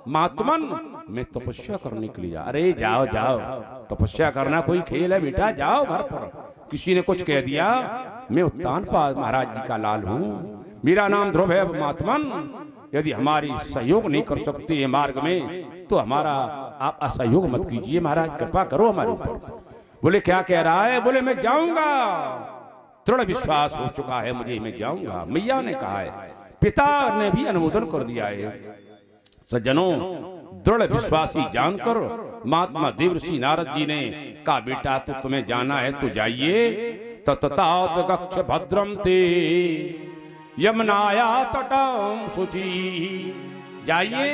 महात्मन, मैं तपस्या करने के लिए जा। अरे जाओ जाओ, तपस्या करना कोई खेल है बेटा, जाओ घर पर। किसी ने कुछ कह दिया, मैं उत्तानपाद महाराज जी का लाल हूँ, मेरा नाम ध्रुव है। महात्मन, यदि हमारी सहयोग नहीं कर सकते ये मार्ग में तो हमारा आप असहयोग मत कीजिए, महाराज कृपा करो हमारे ऊपर। बोले क्या कह रहा है, बोले मैं जाऊंगा, दृढ़ विश्वास हो चुका है मुझे, मैं जाऊंगा। मैया ने कहा है, पिता ने भी अनुमोदन कर दिया है। सज्जनों, दृढ़ विश्वासी जानकर महात्मा देवर्षि नारद जी ने कहा, बेटा तो तुम्हें जाना है तो जाइए। ततात गच्छ भद्रम ते यमुनाया तटम शुचि, जाइए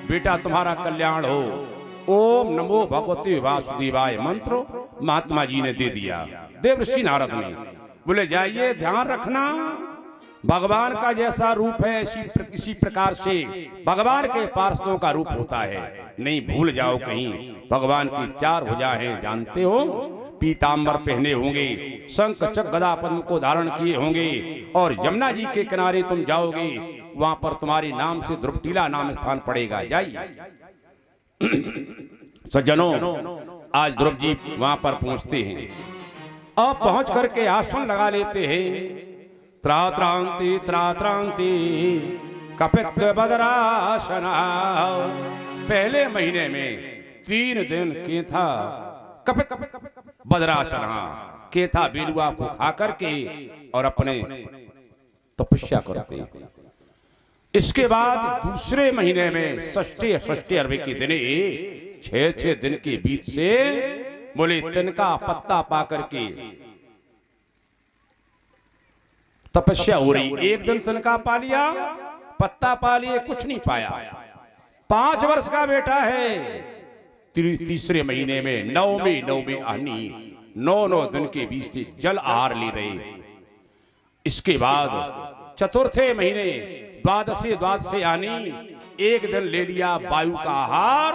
बेटा, तुम्हारा कल्याण हो। ओम नमो भगवते वासुदेवाय मंत्र महात्मा जी ने दे दिया, देवर्षि नारद ने। बोले जाइए, ध्यान रखना, भगवान का जैसा रूप है इसी प्रकार से भगवान के पार्षदों का रूप होता है, नहीं भूल जाओ कहीं। भगवान की 4 भुजाएं हैं जानते हो, पीतांबर पहने होंगे, शंख चक्र गदा पद्म को धारण किए होंगे, और यमुना जी के किनारे तुम जाओगे, वहां पर तुम्हारे नाम से ध्रुवटीला नाम स्थान पड़ेगा, जाइए। सज्जनों, आज ध्रुव जी वहां पर पहुंचते हैं। अब पहुंच करके आसन लगा लेते हैं। त्रात्रांति त्रात्रांति कपित बदरासना, पहले महीने में 3 दिन केथा कपित बदरासना, केथा बेलुआ को खा करके और अपने तपस्या करते। इसके बाद दूसरे महीने में षष्ठी अरबे के दिन 6 दिन के बीच से बोले तिनका पत्ता पा करके तपस्या हो रही। एक दिन तिनका पा लिया, पत्ता पा लिए, कुछ नहीं पाया। 5 वर्ष का बेटा है। तीसरे महीने में 9वें आनी 9 दिन के बीच से जल आहार ले रहे। इसके बाद चतुर्थे महीने द्वादशे आनी 1 दिन ले लिया वायु का आहार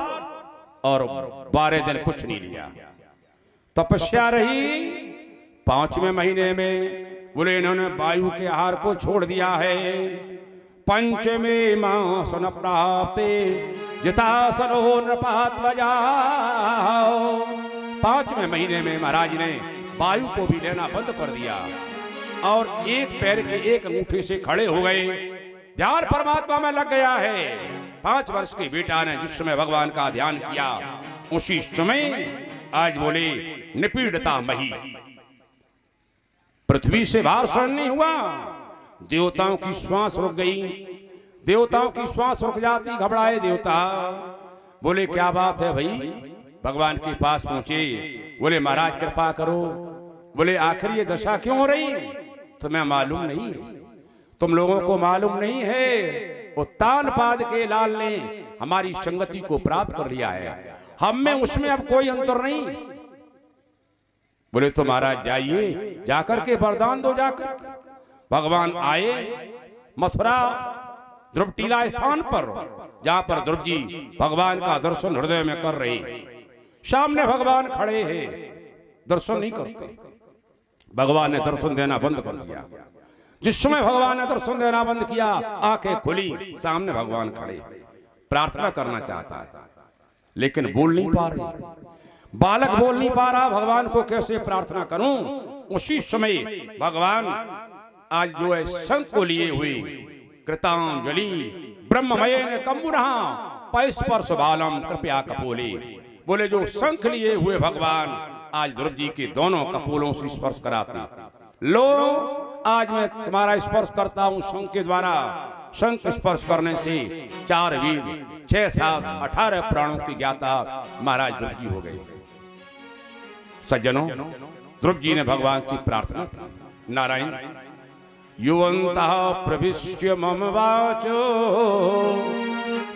और 12 दिन कुछ नहीं लिया। तपस्या रही। 5वें महीने में बोले इन्होंने वायु के आहार को छोड़ दिया है। 5वें मास न प्राप्ते जितासनो नृपात बजाओ। 5वें महीने में महाराज ने वायु को भी लेना बंद कर दिया और एक पैर के एक अंगूठे से खड़े हो गए। ध्यान परमात्मा में लग गया है। 5 वर्ष के बेटा ने जिस समय भगवान का ध्यान किया उसी समय आज बोले निपीड़ता मही, पृथ्वी से बाहर सहन नहीं हुआ। देवताओं की श्वास रुक गई, देवताओं की श्वास रुक जाती, घबराए देवता। बोले क्या बात है भाई, भगवान के पास पहुंचे। बोले महाराज कृपा करो। बोले आखिर ये दशा क्यों हो रही, तुम्हें मालूम नहीं है, तुम लोगों को मालूम नहीं है। उत्तानपाद के लाल ने हमारी संगति को प्राप्त कर लिया है, हम में उसमें अब कोई अंतर नहीं। बोले तो महाराज जाइए, जाकर के वरदान दो। जाकर भगवान आए मथुरा ध्रुवटीला स्थान पर जहां पर ध्रुव जी भगवान का दर्शन हृदय में कर रहे हैं। सामने भगवान खड़े हैं, दर्शन नहीं करते। भगवान ने दर्शन देना बंद कर दिया। जिस समय भगवान ने दर्शन देना बंद किया, आंखें खुली, सामने भगवान खड़े, प्रार्थना करना चाहता है लेकिन बोल नहीं पा रहे। बालक बोल नहीं पा रहा, भगवान को कैसे प्रार्थना करूं। उसी समय भगवान आज जो है शंख को लिए हुए, कृतांजलि ब्रह्ममय ने कम्बुना पैस्पर्श बालम कृपया कपोले, बोले जो शंख लिए हुए भगवान आज ध्रुव जी के दोनों कपोलों से स्पर्श कराते। लो आज मैं तुम्हारा स्पर्श करता हूं शंख के द्वारा। शंख स्पर्श करने से 4 वीर 6 7 18 प्राणों की ज्ञाता महाराज ध्रुव जी हो गए। सज्जनों, ध्रुव जी ने भगवान से प्रार्थना की, नारायण युवन्तः प्रविश्य मम वाचो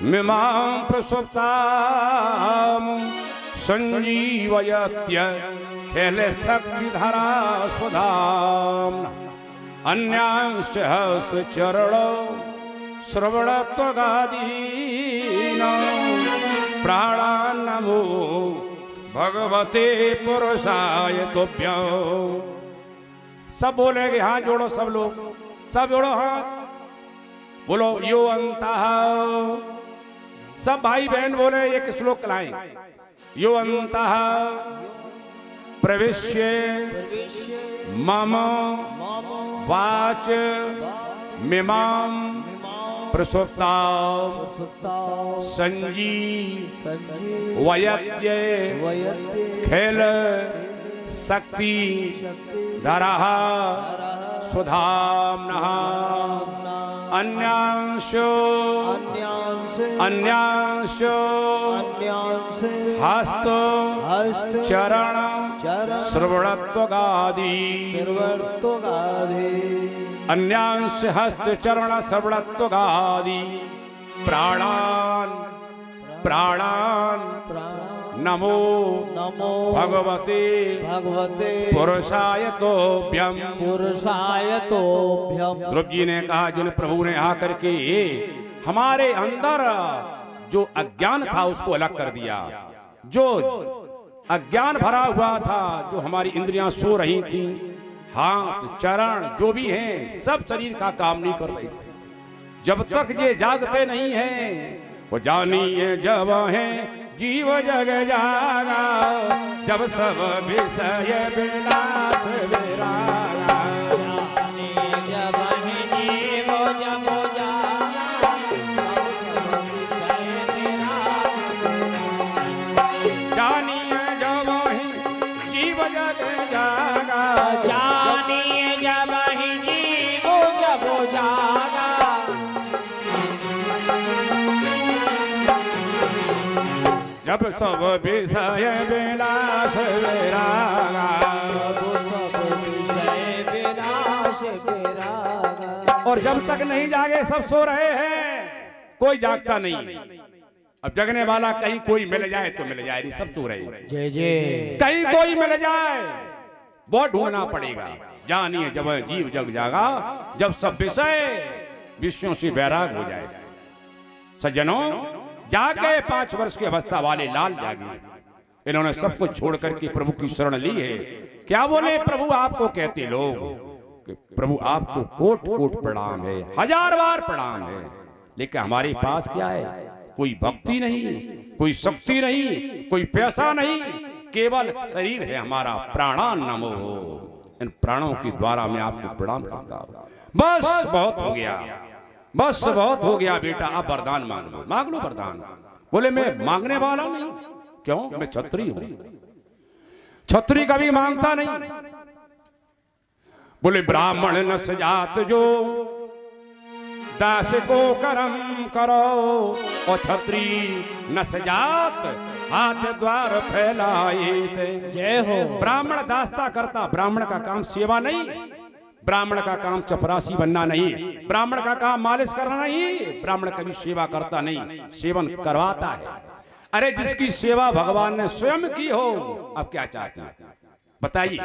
मिमां प्रसुप्तां संजीवयत्य खेले शक्तिधरा स्वधाम्ना अन्यांश्च हस्तचरणो श्रवणत्वगादीनां प्राणान् नमो भगवते पुरुषाय तुभ्यं। सब बोलेंगे, हाथ जोड़ो सब लोग, सब जोड़ो हाथ, बोलो यो अंतः। सब भाई बहन बोले, एक श्लोक लाएं। यो अंतः प्रविश्य मम वाच मिमां प्रसुप्तां संजीवयत्य खेल शक्ति धरः सुधाम्नः अन्यांश हस्त चरण श्रवणत्वगादि अन्यांश हस्त चरण श्रवणत्वगादि प्राणान् नमो भगवते पुरुषाय तोभ्यं। ध्रुव जी ने कहा, जिन प्रभु ने आकर के हमारे अंदर जो अज्ञान था उसको अलग कर दिया। जो अज्ञान भरा हुआ था, जो हमारी इंद्रियां सो रही थी, हाथ चरण जो भी हैं सब शरीर का काम नहीं कर रहे थे। जब तक ये जागते नहीं हैं, वो जानिए जब हैं जीव जग जागा, जब सब विषय विलास विरागा। जब ही जीव जब जागा, जानिए जब ही जीव जग जागा, जानिए जब ही जीव जब जागा। जब सब विषय विलास विरागा, और जब तक नहीं जागे सब सो रहे हैं, कोई जागता नहीं। अब जगने वाला कहीं कोई मिल जाए तो मिल जाए, नहीं सब सो रहे हैं। जय जय। कहीं कोई मिल जाए बहुत ढूंढना पड़ेगा। जानिए जब जीव जग जागा, जब सब विषयों से वैराग हो जाए। सज्जनों, जाके 5 वर्ष की अवस्था वाले लाल जागे। इन्होंने सब कुछ छोड़ करके प्रभु की शरण ली है। क्या बोले प्रभु, आपको कहते लोग कि प्रभु आपको कोट कोट प्रणाम है, 1000 बार प्रणाम है, लेकिन हमारे पास क्या है? कोई भक्ति नहीं, कोई शक्ति नहीं, कोई पैसा नहीं, केवल शरीर है हमारा। प्राणान नमो, इन प्राणों के द्वारा मैं आपको प्रणाम करता हूं। बस बहुत हो गया, बस बहुत हो गया बेटा, आप वरदान मांग लो, मांग लो वरदान। बोले मैं मांगने वाला नहीं। क्यों? मैं छत्री हूं। छत्री कभी मांगता नहीं। बोले ब्राह्मण न सजात जो दास को कर्म करो, और छत्री न सजात हाथ द्वार फैलाए थे। जय हो। ब्राह्मण दासता करता, ब्राह्मण का काम सेवा नहीं, ब्राह्मण का काम चपरासी बनना नहीं, ब्राह्मण का काम मालिश करना नहीं, ब्राह्मण कभी सेवा करता नहीं, सेवन करवाता है। अरे जिसकी सेवा भगवान ने स्वयं की हो, अब क्या चाहते हैं बताइए।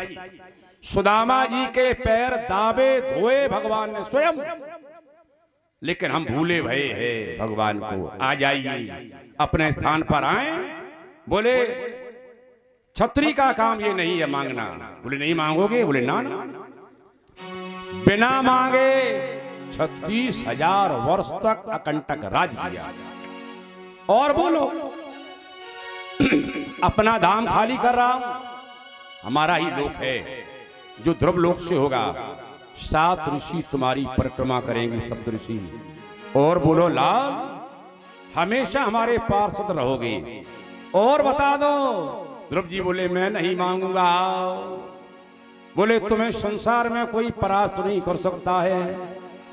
सुदामा जी के पैर दाबे धोए भगवान ने स्वयं। लेकिन हम भूले भये हैं भगवान को। आ जाइए, अपने स्थान पर आए। बोले छत्री का काम ये नहीं है मांगना। बोले नहीं मांगोगे? बोले ना ना, बिना मांगे 36,000 वर्ष तक अकंटक राज किया। और बोलो अपना धाम खाली कर रहा हूं, हमारा ही लोक है जो ध्रुव लोक से होगा। 7 ऋषि तुम्हारी परिक्रमा करेंगे, सप्त ऋषि। और बोलो लाल, हमेशा हमारे पार्षद रहोगे। और बता दो। ध्रुव जी बोले मैं नहीं मांगूंगा। बोले तुम्हें संसार में कोई परास्त नहीं कर सकता है।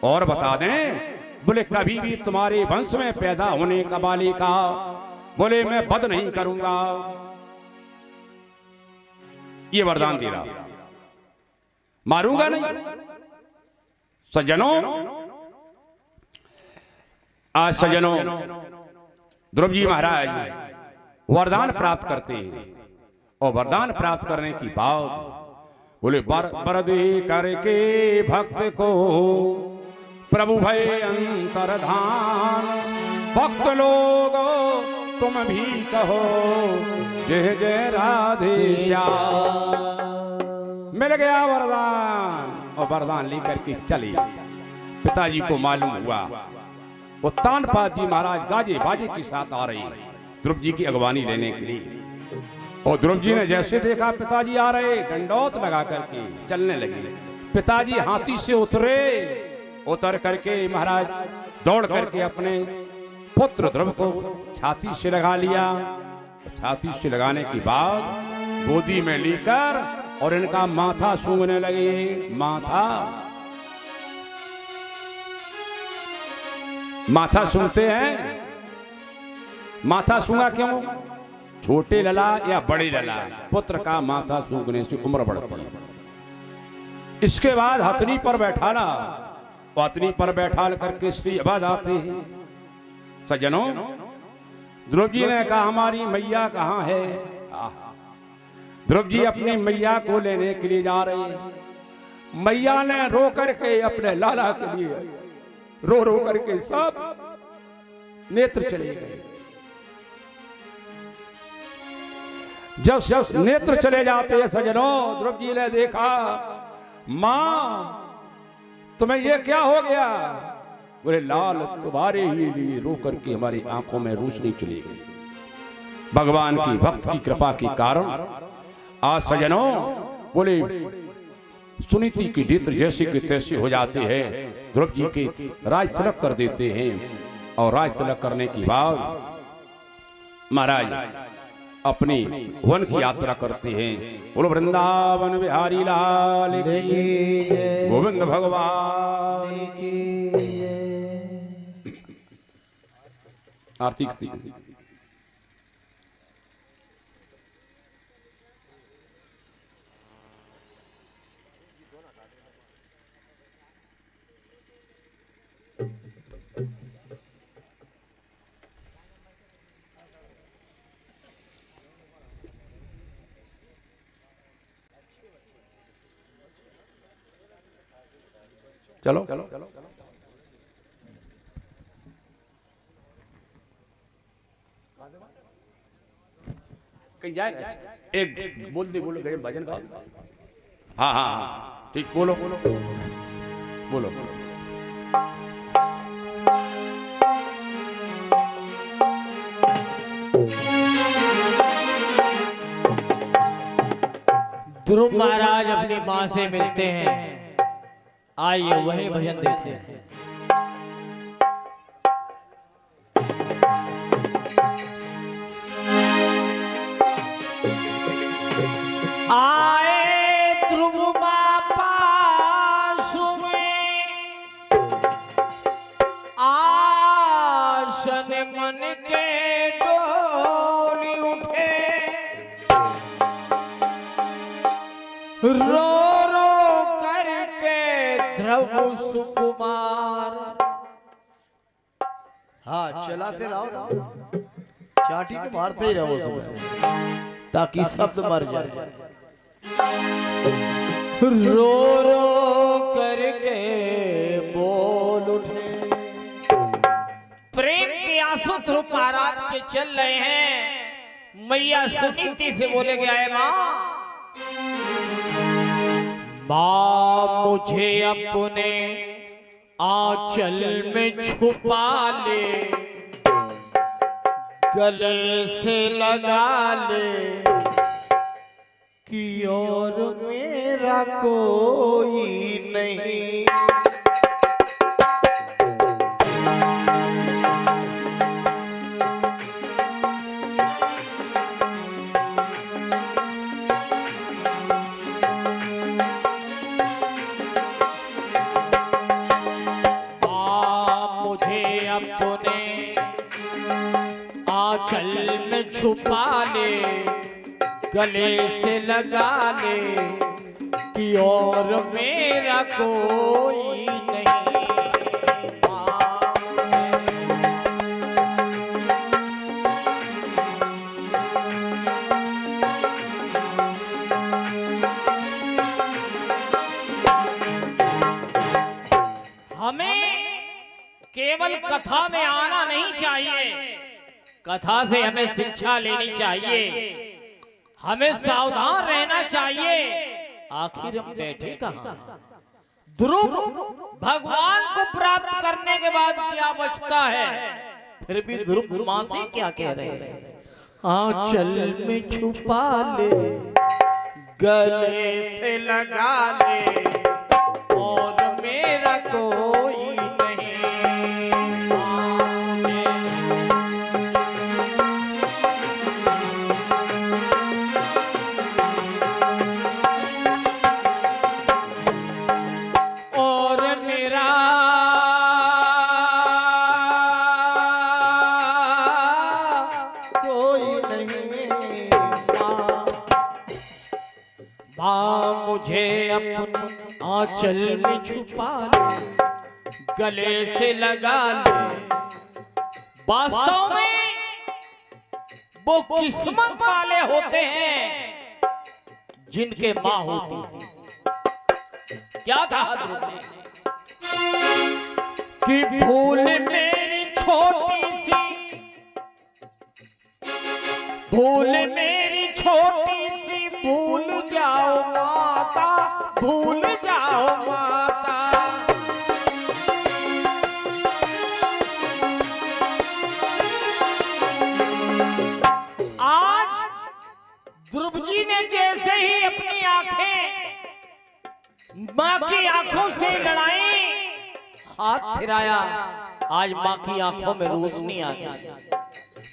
और बता दें, बोले कभी भी तुम्हारे वंश में पैदा होने का बालिका, बोले मैं वध नहीं करूंगा। ये वरदान दे रहा, मारूंगा नहीं। सज्जनों, आज सज्जनों ध्रुव जी महाराज वरदान प्राप्त करते हैं। और वरदान प्राप्त करने की बात बोले वर दे करके भक्त को प्रभु भय अंतर्धान। भक्त लोग तुम भी कहो जय जय राधे श्याम। मिल गया वरदान। और वरदान लेकर के चले। पिताजी को मालूम हुआ वो तानपाद जी महाराज गाजे बाजे के साथ आ रहे ध्रुव जी की अगवानी लेने के लिए। और ध्रुव जी ने जैसे देखा पिताजी आ रहे, डंडौत लगा करके चलने लगे। पिताजी हाथी से उतरे, उतर करके महाराज दौड़ करके अपने पुत्र ध्रुव को छाती से लगा लिया। छाती से लगाने के बाद गोदी में लेकर और इनका माथा सूंघने लगे। माथा सूंघते हैं। माथा सूंघा क्यों? छोटे लला या बड़े लला, पुत्र का माथा सूंघने से उम्र बढ़ती है। इसके बाद हथनी पर बैठाना, हथनी पर बैठा करके श्री अबाद आते हैं। सज्जनों, ध्रुव जी ने कहा हमारी मैया कहाँ है? ध्रुव जी अपनी मैया को लेने के लिए जा रहे हैं। मैया ने रो करके अपने लाला के लिए रो रो करके सब नेत्र चले गए। जब नेत्र चले जाते हैं सज्जनों, ध्रुव जी ने देखा मां तुम्हें ये क्या हो गया? बोले लाल तुम्हारे ही लिए रो करके हमारी आंखों में रोशनी चली गई। भगवान की भक्त की कृपा के कारण आज सज्जनों बोले सुनीति की नेत्र जैसे के तैसे हो जाते हैं। ध्रुव जी के राज तिलक कर देते हैं। और राज तिलक करने के बाद महाराज अपनी वन की यात्रा करते हैं। बोलो वृंदावन बिहारी लाल की, गोविंद भगवान की। आरती की चलो कहीं जाए। एक बोल दे, बोलो गए भजन का। हाँ हाँ हाँ ठीक, बोलो बोलो। ध्रुव महाराज अपनी मां से मिलते हैं। आइए वही भजन देखते हैं। आए ध्रुव बापा सुमे आसन मन के डोली उठे। रो ध्रुव सुकुमार। हाँ चलाते रहो, चाटी को मारते ही रहो उसमें ताकि शब्द मर जाए। रो रो करके बोल उठे। महाराज के चल रहे हैं। मैया सुनीति से बोले गया है माँ मुझे अपने आंचल में छुपा ले, गले से लगा ले कि और मेरा कोई नहीं। अपने आंचल में छुपा ले, गले से लगा ले कि और मेरा कोई नहीं। हमें केवल कथा में आना नहीं चाहिए, कथा से हमें शिक्षा लेनी चाहिए, हमें सावधान रहना चाहिए। आखिर हम बैठे कहां? ध्रुव भगवान को प्राप्त करने के बाद क्या बचता है? फिर भी ध्रुव मां से क्या कह रहे हैं? आंचल में छुपा ले, गले से लगा ले और मेरा कोई आंचल में छुपा ले, गले से लगा ले। वास्तव में वो किस्मत वाले होते हैं जिनके मां होती है। क्या कहा ध्रुव ने कि भूल मेरी छोटी सी, भूल मेरी छोटी सी, भूल जाओ माता, भूल जाओ माता। आज ध्रुव जी ने जैसे ही अपनी आंखें मां की आंखों से लड़ाई, हाथ फिराया, आज मां की आंखों में रोशनी आ गई।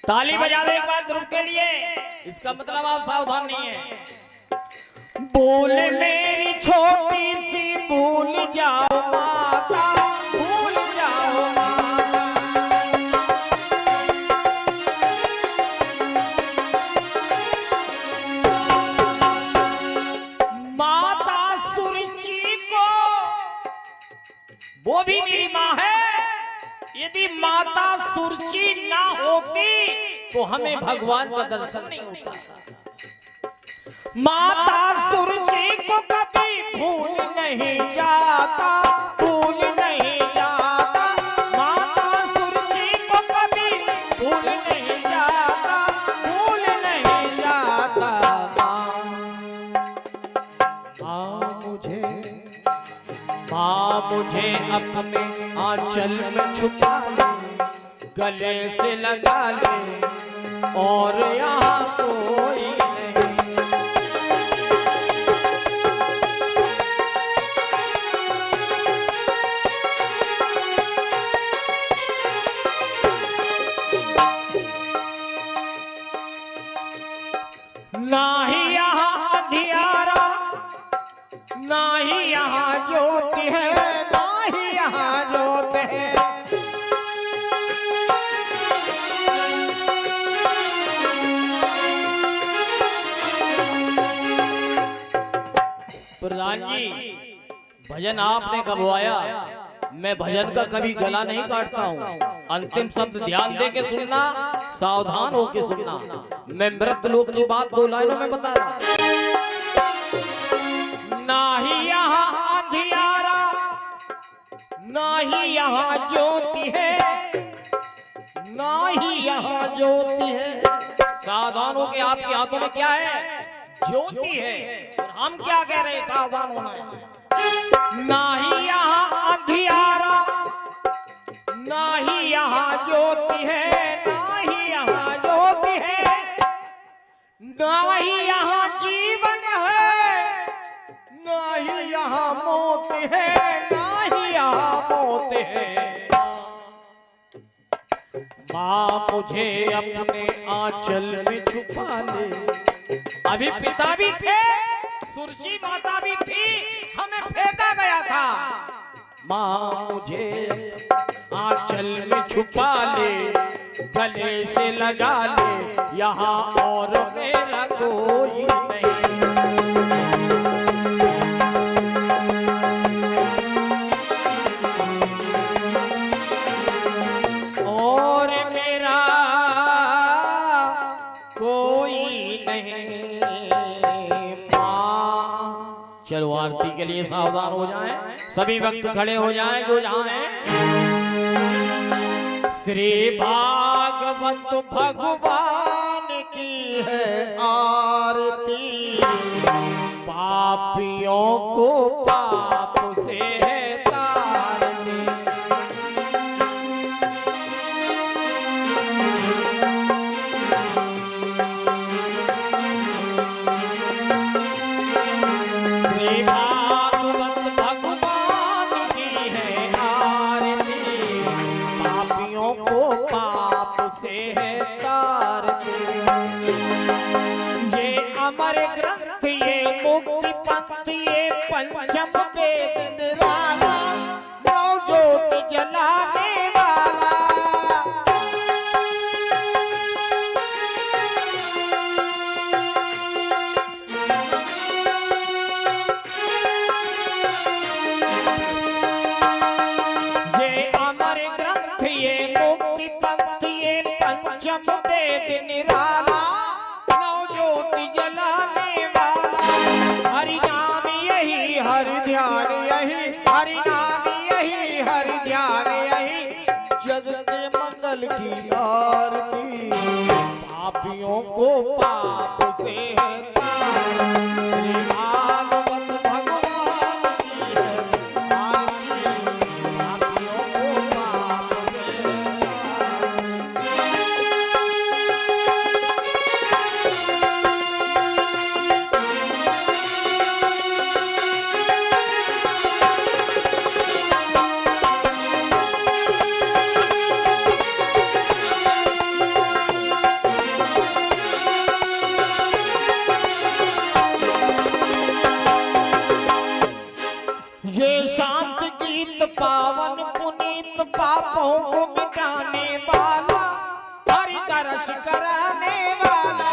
ताली बजा दे एक बार ध्रुव के लिए। इसका मतलब आप सावधान नहीं है। भूल मेरी छोटी सी, भूल जाओ माता, भूल जाओ माता। माता सुरुचि को, वो भी मेरी माँ है। यदि माता सुरुचि ना होती तो हमें भगवान का दर्शन नहीं होता। माता सुरुचि को कभी भूल नहीं जाता, भूल नहीं जाता। माता सुरुचि को कभी भूल नहीं जाता, भूल नहीं जाता। माँ मुझे अपने आंचल में छुपा ले, गले से लगा ले और यहाँ कोई ना ही यहाँ अंधियारा, ना ही यहाँ ज्योति है, ना ही यहाँ ज्योत है। प्रधान जी, भजन आपने गवाया, मैं भजन का कभी गला नहीं काटता हूँ। अंतिम शब्द ध्यान दे के सुनना, सावधान होके सुनना। मैं मृत लोक की बात 2 लाइनों में बता रहा हूँ। ना ही यहाँ अंधियारा, ना ही यहाँ ज्योति है, नाही यहाँ ज्योति है। सावधान हो के आपके हाथों में क्या है? ज्योति है। और हम क्या कह रहे हैं? सावधान होना है। नाही यहाँ अंधियारा, नाही यहाँ ज्योति है, नाही यहाँ ज्योति है, नाही यहाँ जीवन है, नाही यहाँ मौत है, नाही यहाँ मौत है। माँ मुझे अपने आंचल में छुपा ले। अभी पिता भी थे, सुरशी माता भी थी, हमें फेंका गया था। माँ मुझे आंचल में छुपा ले, गले से लगा ले, यहाँ और मेरा कोई नहीं। और मेरा कोई नहीं। माँ, चलो आरती के लिए सावधान हो जाएं, सभी भक्त खड़े हो जाएं जो जहां हैं। श्री भागवत भगवान की है आरती, पापियों को पाप से है तारती। श्री भागवत भगवान की है आरती, पापियों को पाप से है तारती। ये अमर ग्रंथ, ये मुक्ति पंथ, ये पंचम वेद निराला, नौ ज्योति जलाने वाला। ये अमर ग्रंथ, ये मुक्ति पंथ, ये पंचम वेद निराला, नौ ज्योति जलाने वाला। हरि नाम यही, हरि ध्यान यही, हरि नाम यही, हरि ध्यान यही, जग के मंगल की आरती, पापियों को पाप से है तारती। श्री भागवत भगवान की है आरती, पापियों को पाप से है तारती। ये शांत गीत पावन पुनीत, पापों को मिटाने वाला, हरि दर्श कराने वाला।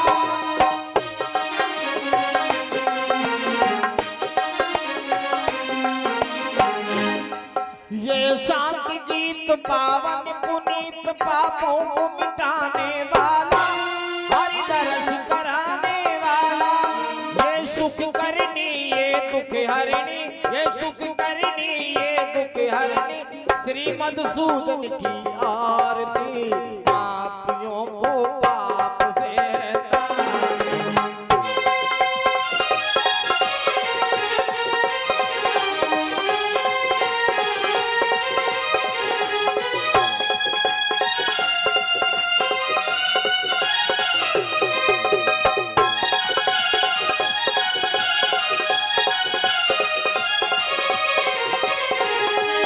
ये शांत गीत पावन पुनीत, पापों को मिटाने वाला, हरि दर्श कराने वाला। ये सुख करनी, ये दुख हरणी, ये सुख करनी, ये दुख हरनी, श्री मधुसूदन की आरती, पापियों को पाप से है तारती।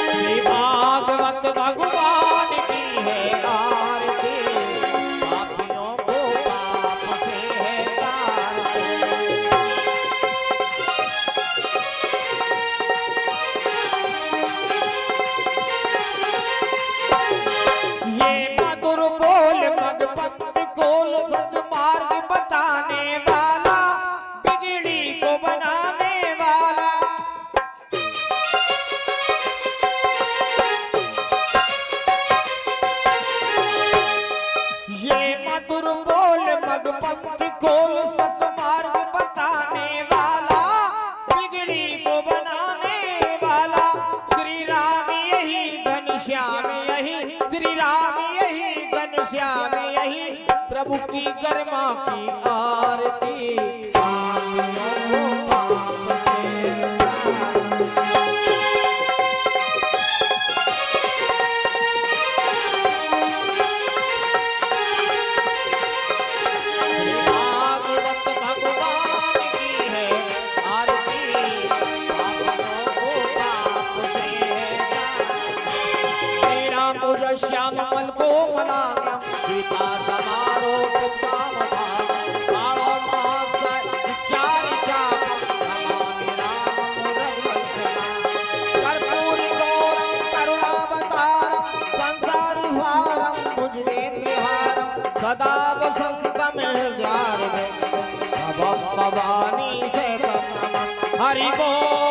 श्री भागवत भगवान की है आरती, पापियों को पाप से है तारती। ये मधुर बोल मधुपंथ खोल, सद्मार्ग बताने वाला, बिगड़ी को बनाने वाला। ये मधुर बोल मधुपंथ खोल, सद्मार्ग बताने वाला, बिगड़ी को बनाने वाला। श्री राम यही घनश्याम यही, श्री राम यही घनश्याम की गर्मा की आरती पापियों को पाप से भागवत भगवान की है आरती पापियों को पाप से श्री राम पूज श्याम मल को मना सीता समारो तुम कालो मास विचार चाप नमामि रामं रघुवंशना कर्पूरी गौरं करुणावतारं संसारि सारं भुजगेन्द्रहारं सदा वसन्तं हृदयारविन्दं भवानी से तम नमः हरि बोल।